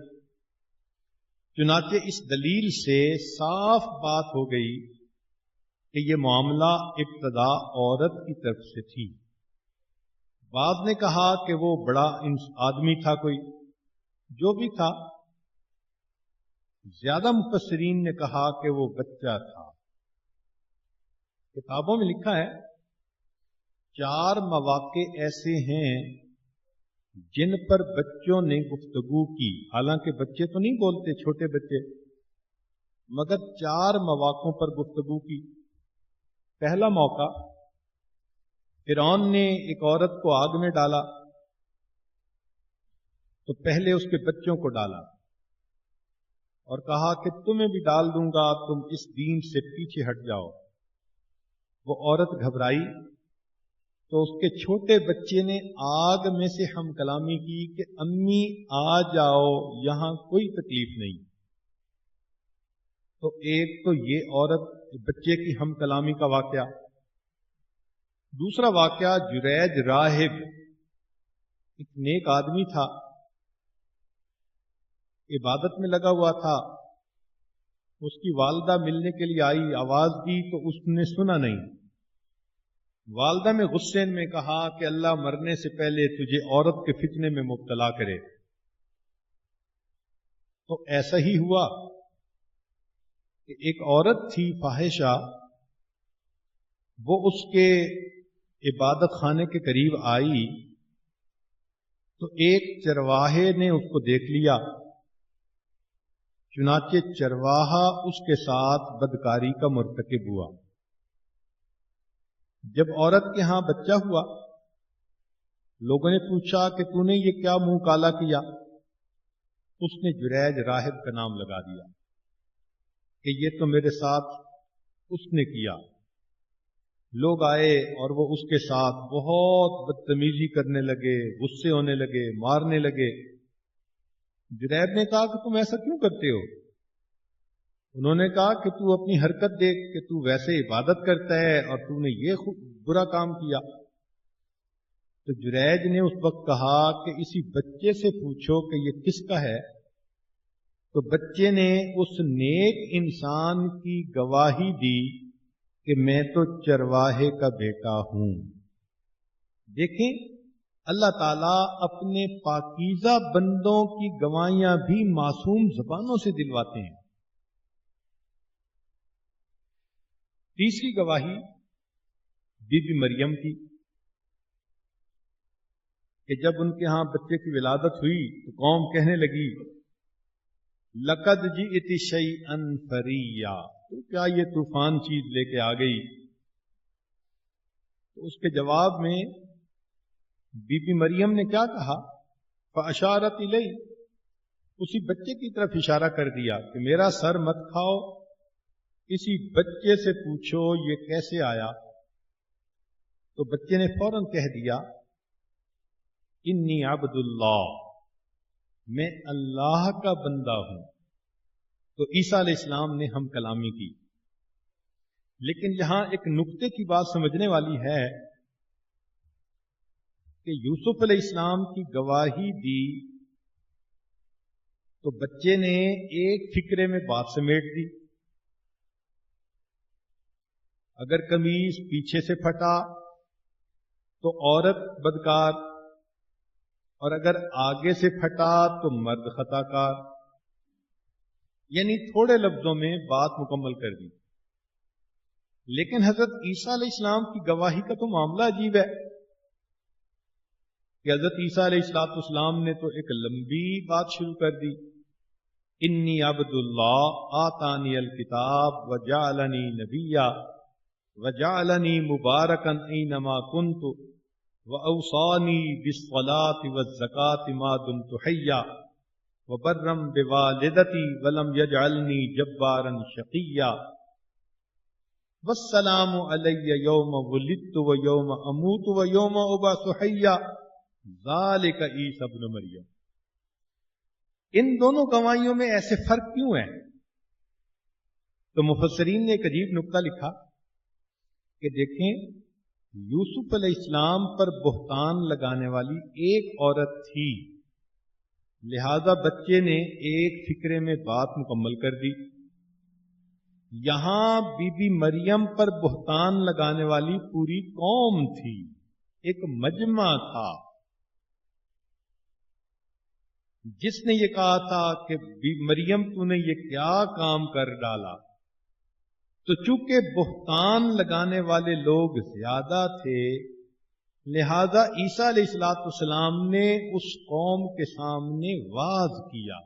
چنانچہ اس دلیل سے صاف بات ہو گئی کہ یہ معاملہ ابتدا عورت کی طرف سے تھی۔ بعض نے کہا کہ وہ بڑا آدمی تھا، کوئی جو بھی تھا، زیادہ مفسرین نے کہا کہ وہ بچہ تھا۔ کتابوں میں لکھا ہے 4 مواقع ایسے ہیں جن پر بچوں نے گفتگو کی، حالانکہ بچے تو نہیں بولتے، چھوٹے بچے، مگر 4 مواقعوں پر گفتگو کی۔ پہلا موقع، فرعون نے ایک عورت کو آگ میں ڈالا تو پہلے اس کے بچوں کو ڈالا اور کہا کہ تمہیں بھی ڈال دوں گا، تم اس دین سے پیچھے ہٹ جاؤ۔ وہ عورت گھبرائی تو اس کے چھوٹے بچے نے آگ میں سے ہم کلامی کی کہ امی آ جاؤ، یہاں کوئی تکلیف نہیں۔ تو ایک تو یہ عورت بچے کی ہم کلامی کا واقعہ۔ دوسرا واقعہ، جریج راہب، ایک نیک آدمی تھا، عبادت میں لگا ہوا تھا، اس کی والدہ ملنے کے لیے آئی، آواز دی تو اس نے سنا نہیں، والدہ میں غصے میں کہا کہ اللہ مرنے سے پہلے تجھے عورت کے فتنے میں مبتلا کرے، تو ایسا ہی ہوا کہ ایک عورت تھی فاحشہ، وہ اس کے عبادت خانے کے قریب آئی تو ایک چرواہے نے اس کو دیکھ لیا، چنانچہ چرواہا اس کے ساتھ بدکاری کا مرتکب ہوا۔ جب عورت کے ہاں بچہ ہوا، لوگوں نے پوچھا کہ تو نے یہ کیا منہ کالا کیا؟ اس نے جریج راہب کا نام لگا دیا کہ یہ تو میرے ساتھ اس نے کیا۔ لوگ آئے اور وہ اس کے ساتھ بہت بدتمیزی کرنے لگے، غصے ہونے لگے، مارنے لگے۔ جریب نے کہا کہ تم ایسا کیوں کرتے ہو؟ انہوں نے کہا کہ تو اپنی حرکت دیکھ کہ تو ویسے عبادت کرتا ہے اور تو نے یہ برا کام کیا۔ تو جریج نے اس وقت کہا کہ اسی بچے سے پوچھو کہ یہ کس کا ہے۔ تو بچے نے اس نیک انسان کی گواہی دی کہ میں تو چرواہے کا بیٹا ہوں۔ دیکھیں، اللہ تعالیٰ اپنے پاکیزہ بندوں کی گواہیاں بھی معصوم زبانوں سے دلواتے ہیں۔ تیسری گواہی بی بی مریم کی کہ جب ان کے ہاں بچے کی ولادت ہوئی تو قوم کہنے لگی لقد جئت شیئا فریا، تو کیا یہ طوفان چیز لے کے آ گئی؟ تو اس کے جواب میں بی بی مریم نے کیا کہا؟ فاشارت الی، اسی بچے کی طرف اشارہ کر دیا کہ میرا سر مت کھاؤ، اسی بچے سے پوچھو یہ کیسے آیا۔ تو بچے نے فوراً کہہ دیا انی عبد اللہ، میں اللہ کا بندہ ہوں۔ تو عیسیٰ علیہ السلام نے ہم کلامی کی۔ لیکن یہاں ایک نکتے کی بات سمجھنے والی ہے کہ یوسف علیہ السلام کی گواہی دی تو بچے نے ایک فکرے میں بات سمیٹ دی۔ اگر قمیص پیچھے سے پھٹا تو عورت بدکار، اور اگر آگے سے پھٹا تو مرد خطا کار، یعنی تھوڑے لفظوں میں بات مکمل کر دی۔ لیکن حضرت عیسیٰ علیہ السلام کی گواہی کا تو معاملہ عجیب ہے کہ حضرت عیسیٰ علیہ السلام نے تو ایک لمبی بات شروع کر دی، انی عبد اللہ آتانی الکتاب وجعلنی نبیا وجعلنی مبارکا اینما کنت وأوصانی بالصلاة والزکاة ما دمت حیا وبرا بوالدتی ولم یجعلنی جبارا شقیا والسلام علی یوم ولدت ویوم اموت ویوم ابعث حیا ذالک عیسی ابن مریم۔ ان دونوں گواہیوں میں ایسے فرق کیوں ہے؟ تو مفسرین نے ایک عجیب نکتہ لکھا کہ دیکھیں، یوسف علیہ السلام پر بہتان لگانے والی ایک عورت تھی، لہذا بچے نے ایک فکرے میں بات مکمل کر دی۔ یہاں بی بی مریم پر بہتان لگانے والی پوری قوم تھی، ایک مجمع تھا جس نے یہ کہا تھا کہ بی مریم تو نے یہ کیا کام کر ڈالا۔ تو چونکہ بہتان لگانے والے لوگ زیادہ تھے، لہذا عیسیٰ علیہ السلام نے اس قوم کے سامنے واعظ کیا۔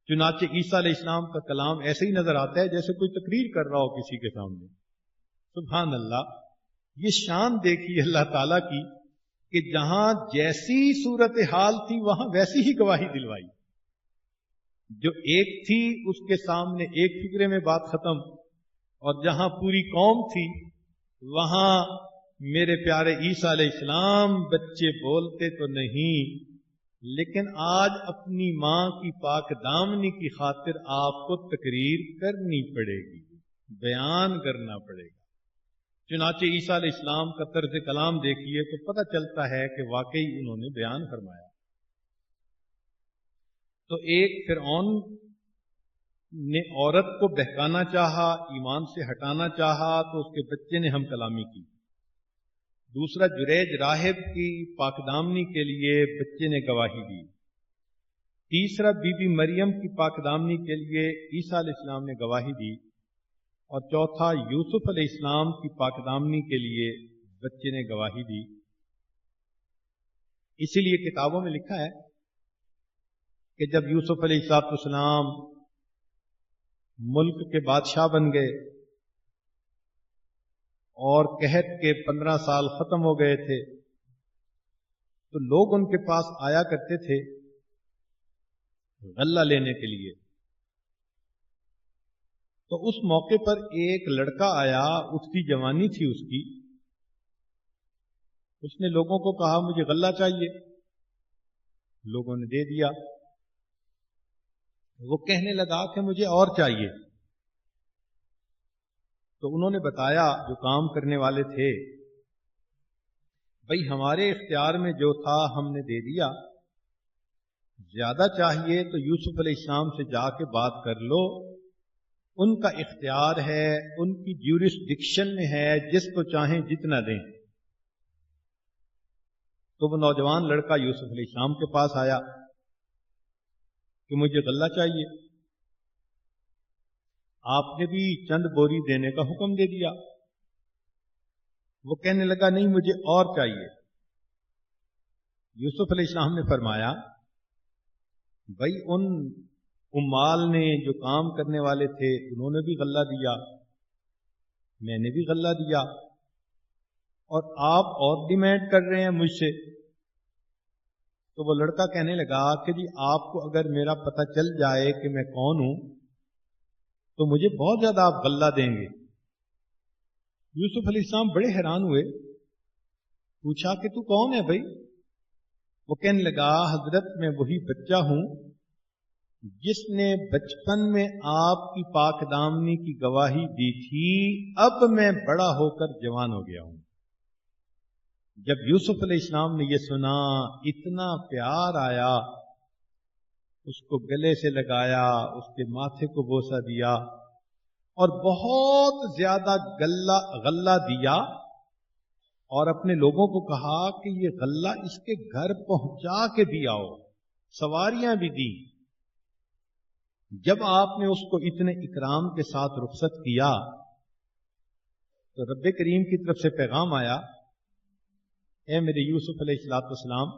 چنانچہ عیسیٰ علیہ السلام کا کلام ایسے ہی نظر آتا ہے جیسے کوئی تقریر کر رہا ہو کسی کے سامنے۔ سبحان اللہ، یہ شان دیکھی اللہ تعالیٰ کی کہ جہاں جیسی صورتحال تھی وہاں ویسی ہی گواہی دلوائی۔ جو ایک تھی اس کے سامنے ایک فکرے میں بات ختم، اور جہاں پوری قوم تھی وہاں میرے پیارے عیسیٰ علیہ السلام بچے بولتے تو نہیں، لیکن آج اپنی ماں کی پاک دامنی کی خاطر آپ کو تقریر کرنی پڑے گی، بیان کرنا پڑے گا۔ چنانچہ عیسیٰ علیہ السلام کا طرز کلام دیکھیے تو پتہ چلتا ہے کہ واقعی انہوں نے بیان فرمایا۔ تو ایک فرعون نے عورت کو بہکانا چاہا، ایمان سے ہٹانا چاہا، تو اس کے بچے نے ہم کلامی کی۔ دوسرا جریج راہب کی پاکدامنی کے لیے بچے نے گواہی دی، تیسرا بی بی مریم کی پاکدامنی کے لیے عیسیٰ علیہ السلام نے گواہی دی، اور چوتھا یوسف علیہ السلام کی پاکدامنی کے لیے بچے نے گواہی دی۔ اسی لیے کتابوں میں لکھا ہے کہ جب یوسف علیہ السلام ملک کے بادشاہ بن گئے اور قحط کے 15 سال ختم ہو گئے تھے، تو لوگ ان کے پاس آیا کرتے تھے غلہ لینے کے لیے۔ تو اس موقع پر ایک لڑکا آیا، اس کی جوانی تھی اس نے لوگوں کو کہا مجھے غلہ چاہیے، لوگوں نے دے دیا۔ وہ کہنے لگا کہ مجھے اور چاہیے، تو انہوں نے بتایا جو کام کرنے والے تھے، بھئی ہمارے اختیار میں جو تھا ہم نے دے دیا، زیادہ چاہیے تو یوسف علیہ السلام سے جا کے بات کر لو، ان کا اختیار ہے، ان کی جیورسڈکشن میں ہے، جس کو چاہیں جتنا دیں۔ تو وہ نوجوان لڑکا یوسف علیہ السلام کے پاس آیا کہ مجھے غلہ چاہیے، آپ نے بھی چند بوری دینے کا حکم دے دیا۔ وہ کہنے لگا نہیں مجھے اور چاہیے۔ یوسف علیہ السلام نے فرمایا بھائی ان عمال نے جو کام کرنے والے تھے انہوں نے بھی غلہ دیا، میں نے بھی غلہ دیا، اور آپ اور ڈیمانڈ کر رہے ہیں مجھ سے۔ تو وہ لڑکا کہنے لگا کہ جی آپ کو اگر میرا پتہ چل جائے کہ میں کون ہوں تو مجھے بہت زیادہ آپ غلہ دیں گے۔ یوسف علیہ السلام بڑے حیران ہوئے، پوچھا کہ تو کون ہے بھائی؟ وہ کہنے لگا حضرت میں وہی بچہ ہوں جس نے بچپن میں آپ کی پاک دامنی کی گواہی دی تھی، اب میں بڑا ہو کر جوان ہو گیا ہوں۔ جب یوسف علیہ السلام نے یہ سنا، اتنا پیار آیا، اس کو گلے سے لگایا، اس کے ماتھے کو بوسہ دیا اور بہت زیادہ غلہ دیا، اور اپنے لوگوں کو کہا کہ یہ غلہ اس کے گھر پہنچا کے بھی آؤ، سواریاں بھی دی۔ جب آپ نے اس کو اتنے اکرام کے ساتھ رخصت کیا تو رب کریم کی طرف سے پیغام آیا، اے میرے یوسف علیہ السلام،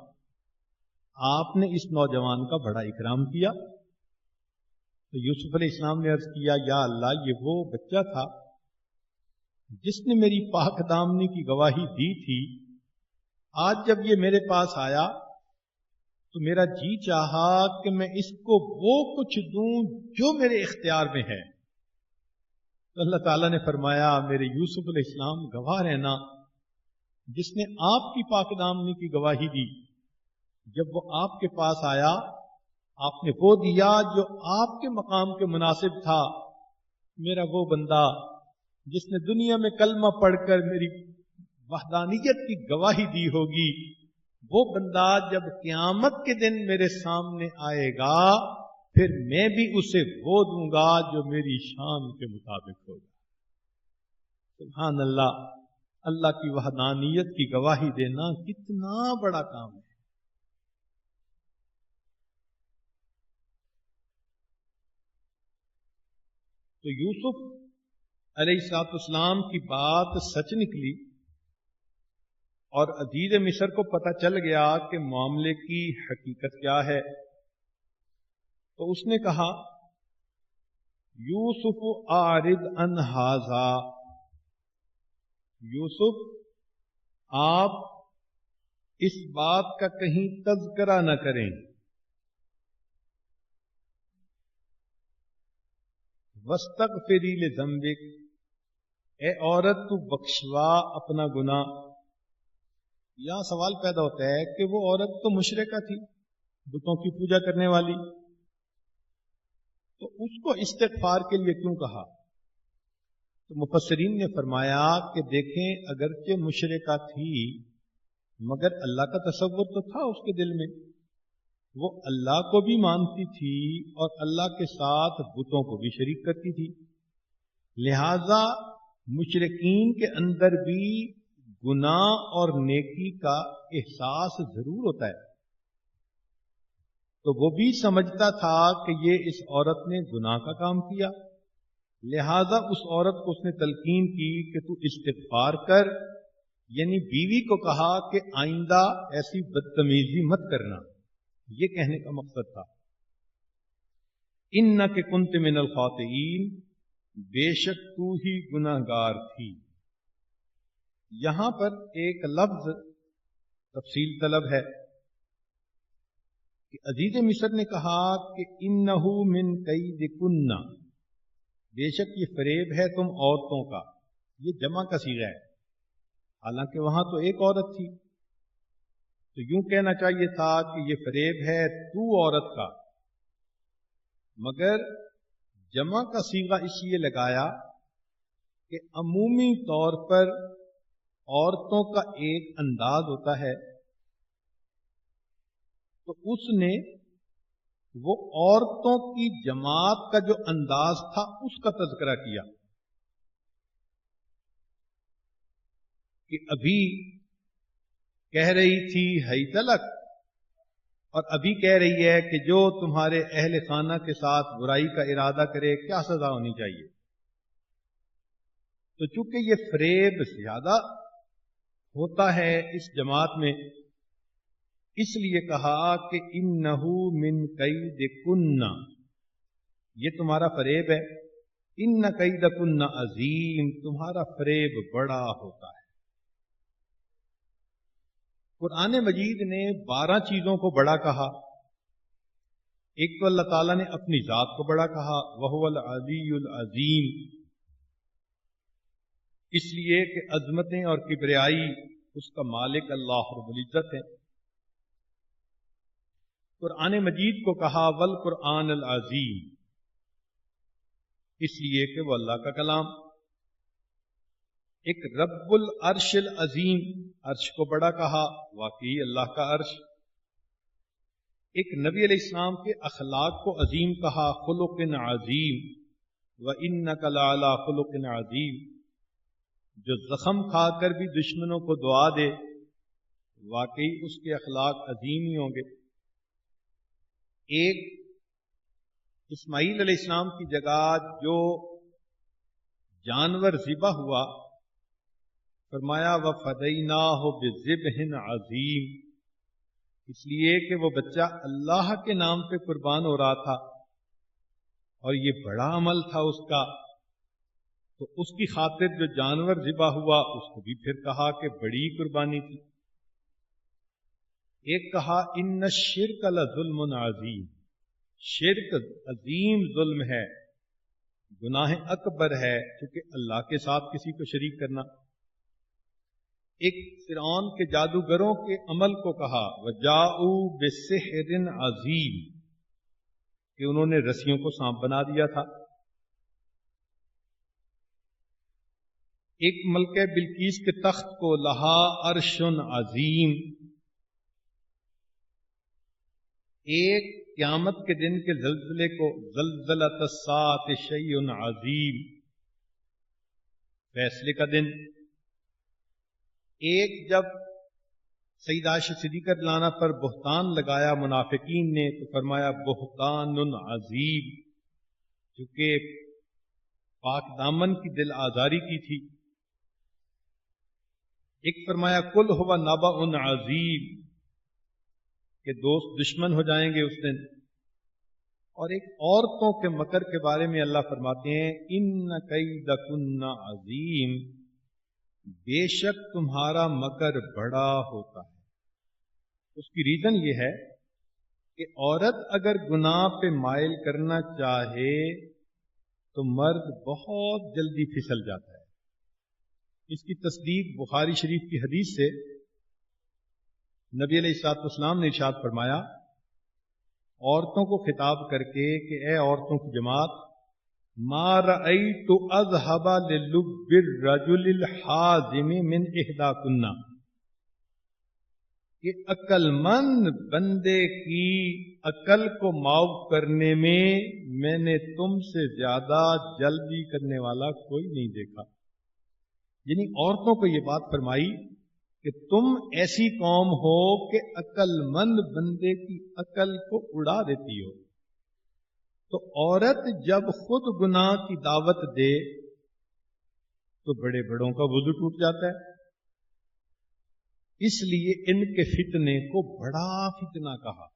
آپ نے اس نوجوان کا بڑا اکرام کیا۔ تو یوسف علیہ السلام نے عرض کیا یا اللہ، یہ وہ بچہ تھا جس نے میری پاک دامنی کی گواہی دی تھی، آج جب یہ میرے پاس آیا تو میرا جی چاہا کہ میں اس کو وہ کچھ دوں جو میرے اختیار میں ہے۔ تو اللہ تعالیٰ نے فرمایا میرے یوسف علیہ السلام گواہ رہنا، جس نے آپ کی پاک دامنی کی گواہی دی، جب وہ آپ کے پاس آیا آپ نے وہ دیا جو آپ کے مقام کے مناسب تھا۔ میرا وہ بندہ جس نے دنیا میں کلمہ پڑھ کر میری وحدانیت کی گواہی دی ہوگی، وہ بندہ جب قیامت کے دن میرے سامنے آئے گا پھر میں بھی اسے وہ دوں گا جو میری شان کے مطابق ہوگا۔ سبحان اللہ، اللہ کی وحدانیت کی گواہی دینا کتنا بڑا کام ہے۔ تو یوسف علیہ السلام کی بات سچ نکلی اور عزیز مصر کو پتہ چل گیا کہ معاملے کی حقیقت کیا ہے، تو اس نے کہا یوسف اعرض عن ھذا، یوسف آپ اس بات کا کہیں تذکرہ نہ کریں، واستغفری لذنبک، اے عورت تو بخشوا اپنا گناہ۔ یہاں سوال پیدا ہوتا ہے کہ وہ عورت تو مشرکہ تھی، بتوں کی پوجا کرنے والی، تو اس کو استغفار کے لیے کیوں کہا؟ تو مفسرین نے فرمایا کہ دیکھیں اگرچہ مشرکہ تھی مگر اللہ کا تصور تو تھا اس کے دل میں، وہ اللہ کو بھی مانتی تھی اور اللہ کے ساتھ بتوں کو بھی شریک کرتی تھی، لہذا مشرکین کے اندر بھی گناہ اور نیکی کا احساس ضرور ہوتا ہے، تو وہ بھی سمجھتا تھا کہ یہ اس عورت نے گناہ کا کام کیا، لہذا اس عورت کو اس نے تلقین کی کہ تو استغفار کر، یعنی بیوی کو کہا کہ آئندہ ایسی بدتمیزی مت کرنا، یہ کہنے کا مقصد تھا۔ انک کنت من الخاطئین، بے شک تو ہی گناہگار تھی۔ یہاں پر ایک لفظ تفصیل طلب ہے کہ عزیز مصر نے کہا کہ انہو من کیدکن، بے شک یہ فریب ہے تم عورتوں کا، یہ جمع کا صیغہ ہے، حالانکہ وہاں تو ایک عورت تھی، تو یوں کہنا چاہیے تھا کہ یہ فریب ہے تو عورت کا، مگر جمع کا صیغہ اس لیے لگایا کہ عمومی طور پر عورتوں کا ایک انداز ہوتا ہے، تو اس نے وہ عورتوں کی جماعت کا جو انداز تھا اس کا تذکرہ کیا کہ ابھی کہہ رہی تھی ہی تلک، اور ابھی کہہ رہی ہے کہ جو تمہارے اہل خانہ کے ساتھ برائی کا ارادہ کرے کیا سزا ہونی چاہیے۔ تو چونکہ یہ فریب زیادہ ہوتا ہے اس جماعت میں، اس لیے کہا کہ انہو من کیدکن، یہ تمہارا فریب ہے، ان کیدکن عظیم، تمہارا فریب بڑا ہوتا ہے۔ قرآن مجید نے 12 چیزوں کو بڑا کہا، ایک تو اللہ تعالیٰ نے اپنی ذات کو بڑا کہا، وہو العلی العظیم، اس لیے کہ عظمتیں اور کبریائی اس کا مالک اللہ رب العزت ہے۔ قرآن مجید کو کہا والقرآن العظیم، اس لیے کہ وہ اللہ کا کلام، ایک رب العرش العظیم، عرش کو بڑا کہا، واقعی اللہ کا عرش، ایک نبی علیہ السلام کے اخلاق کو عظیم کہا، خلق عظیم، وَإِنَّكَ لَعَلَىٰ خُلُقٍ عَظِيمٍ، جو زخم کھا کر بھی دشمنوں کو دعا دے، واقعی اس کے اخلاق عظیم ہی ہوں گے۔ ایک اسماعیل علیہ السلام کی جگہ جو جانور ذبح ہوا، فرمایا وَفَدَيْنَاهُ بِذِبْحٍ عَظِيمٍ، اس لیے کہ وہ بچہ اللہ کے نام پہ قربان ہو رہا تھا اور یہ بڑا عمل تھا اس کا، تو اس کی خاطر جو جانور ذبح ہوا اس کو بھی پھر کہا کہ بڑی قربانی تھی۔ ایک کہا ان الشرک لظلم عظیم، شرک عظیم ظلم ہے، گناہ اکبر ہے، کیونکہ اللہ کے ساتھ کسی کو شریک کرنا۔ ایک فرعون کے جادوگروں کے عمل کو کہا وَجَاءُوا بِسِحْرٍ عَظِيمٍ، کہ انہوں نے رسیوں کو سانپ بنا دیا تھا۔ ایک ملکہ بلقیس کے تخت کو لہا عرش عظیم، ایک قیامت کے دن کے زلزلے کو زلزلۃ الساعۃ شیء عظیم، فیصلے کا دن۔ ایک جب سیدہ عائشہ صدیقہ رضی اللہ عنہا پر بہتان لگایا منافقین نے تو فرمایا بہتان عظیم، چونکہ پاک دامن کی دل آزاری کی تھی۔ ایک فرمایا کل ہوا نبأ عظیم، کہ دوست دشمن ہو جائیں گے اس دن۔ اور ایک عورتوں کے مکر کے بارے میں اللہ فرماتے ہیں ان کیدکن عظیم، بے شک تمہارا مکر بڑا ہوتا ہے۔ اس کی ریزن یہ ہے کہ عورت اگر گناہ پہ مائل کرنا چاہے تو مرد بہت جلدی پھسل جاتا ہے۔ اس کی تصدیق بخاری شریف کی حدیث سے نبی علیہ الصلوۃ والسلام نے ارشاد فرمایا عورتوں کو خطاب کر کے کہ اے عورتوں کی جماعت، ما رأیت اذهب للب الرجل الحازم من احداکن، کہ عقل مند بندے کی عقل کو معاف کرنے میں نے تم سے زیادہ جلدی کرنے والا کوئی نہیں دیکھا۔ یعنی عورتوں کو یہ بات فرمائی کہ تم ایسی قوم ہو کہ عقل مند بندے کی عقل کو اڑا دیتی ہو. تو عورت جب خود گناہ کی دعوت دے تو بڑے بڑوں کا وضو ٹوٹ جاتا ہے. اس لیے ان کے فتنے کو بڑا فتنہ کہا.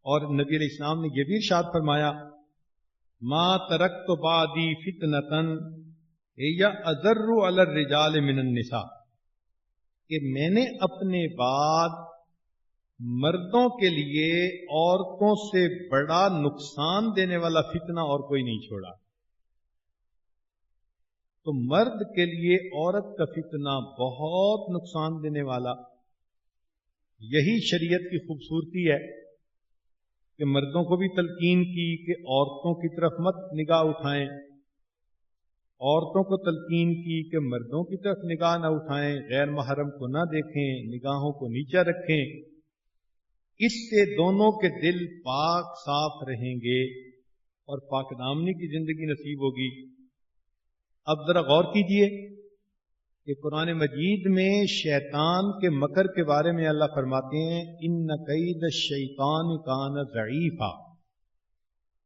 اور نبی علیہ السلام نے یہ بھی ارشاد فرمایا ما ترکت بعدی فتنتن یا اضر علی الرجال من النساء، کہ میں نے اپنے بعد مردوں کے لیے عورتوں سے بڑا نقصان دینے والا فتنہ اور کوئی نہیں چھوڑا. تو مرد کے لیے عورت کا فتنہ بہت نقصان دینے والا. یہی شریعت کی خوبصورتی ہے کہ مردوں کو بھی تلقین کی کہ عورتوں کی طرف مت نگاہ اٹھائیں، عورتوں کو تلقین کی کہ مردوں کی طرف نگاہ نہ اٹھائیں، غیر محرم کو نہ دیکھیں، نگاہوں کو نیچے رکھیں. اس سے دونوں کے دل پاک صاف رہیں گے اور پاک دامنی کی زندگی نصیب ہوگی. اب ذرا غور کیجئے کہ قرآن مجید میں شیطان کے مکر کے بارے میں اللہ فرماتے ہیں ان کید الشیطان کان ضعیفا،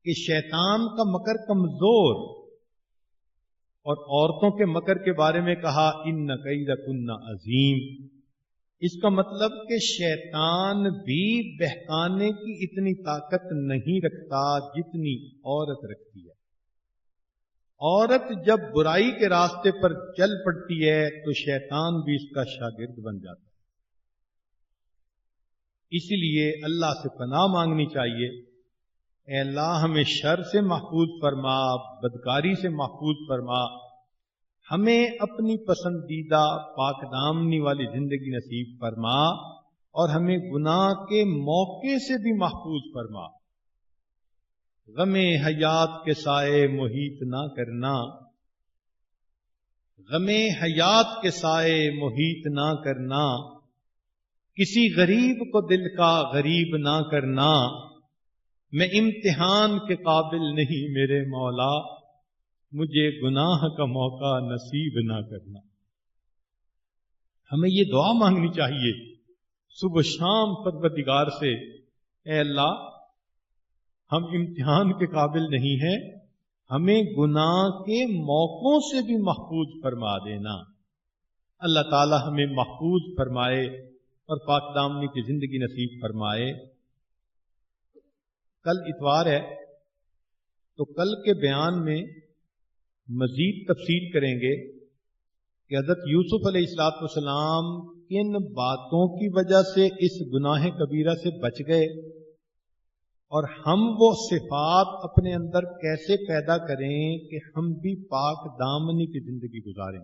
کہ شیطان کا مکر کمزور. اور عورتوں کے مکر کے بارے میں کہا ان کیدکن عظیم. اس کا مطلب کہ شیطان بھی بہکانے کی اتنی طاقت نہیں رکھتا جتنی عورت رکھتی ہے. عورت جب برائی کے راستے پر چل پڑتی ہے تو شیطان بھی اس کا شاگرد بن جاتا ہے. اسی لیے اللہ سے پناہ مانگنی چاہیے، اے اللہ ہمیں شر سے محفوظ فرما، بدکاری سے محفوظ فرما، ہمیں اپنی پسندیدہ پاک دامنی والی زندگی نصیب فرما، اور ہمیں گناہ کے موقع سے بھی محفوظ فرما. غم حیات کے سائے محیط نہ کرنا، غم حیات کے سائے محیط نہ کرنا، کسی غریب کو دل کا غریب نہ کرنا. میں امتحان کے قابل نہیں میرے مولا، مجھے گناہ کا موقع نصیب نہ کرنا. ہمیں یہ دعا مانگنی چاہیے صبح شام پروردگار سے، اے اللہ ہم امتحان کے قابل نہیں ہیں، ہمیں گناہ کے موقعوں سے بھی محفوظ فرما دینا. اللہ تعالی ہمیں محفوظ فرمائے اور پاک دامنی کی زندگی نصیب فرمائے. کل اتوار ہے تو کل کے بیان میں مزید تفصیل کریں گے کہ حضرت یوسف علیہ السلام کن باتوں کی وجہ سے اس گناہ کبیرہ سے بچ گئے، اور ہم وہ صفات اپنے اندر کیسے پیدا کریں کہ ہم بھی پاک دامنی کی زندگی گزاریں.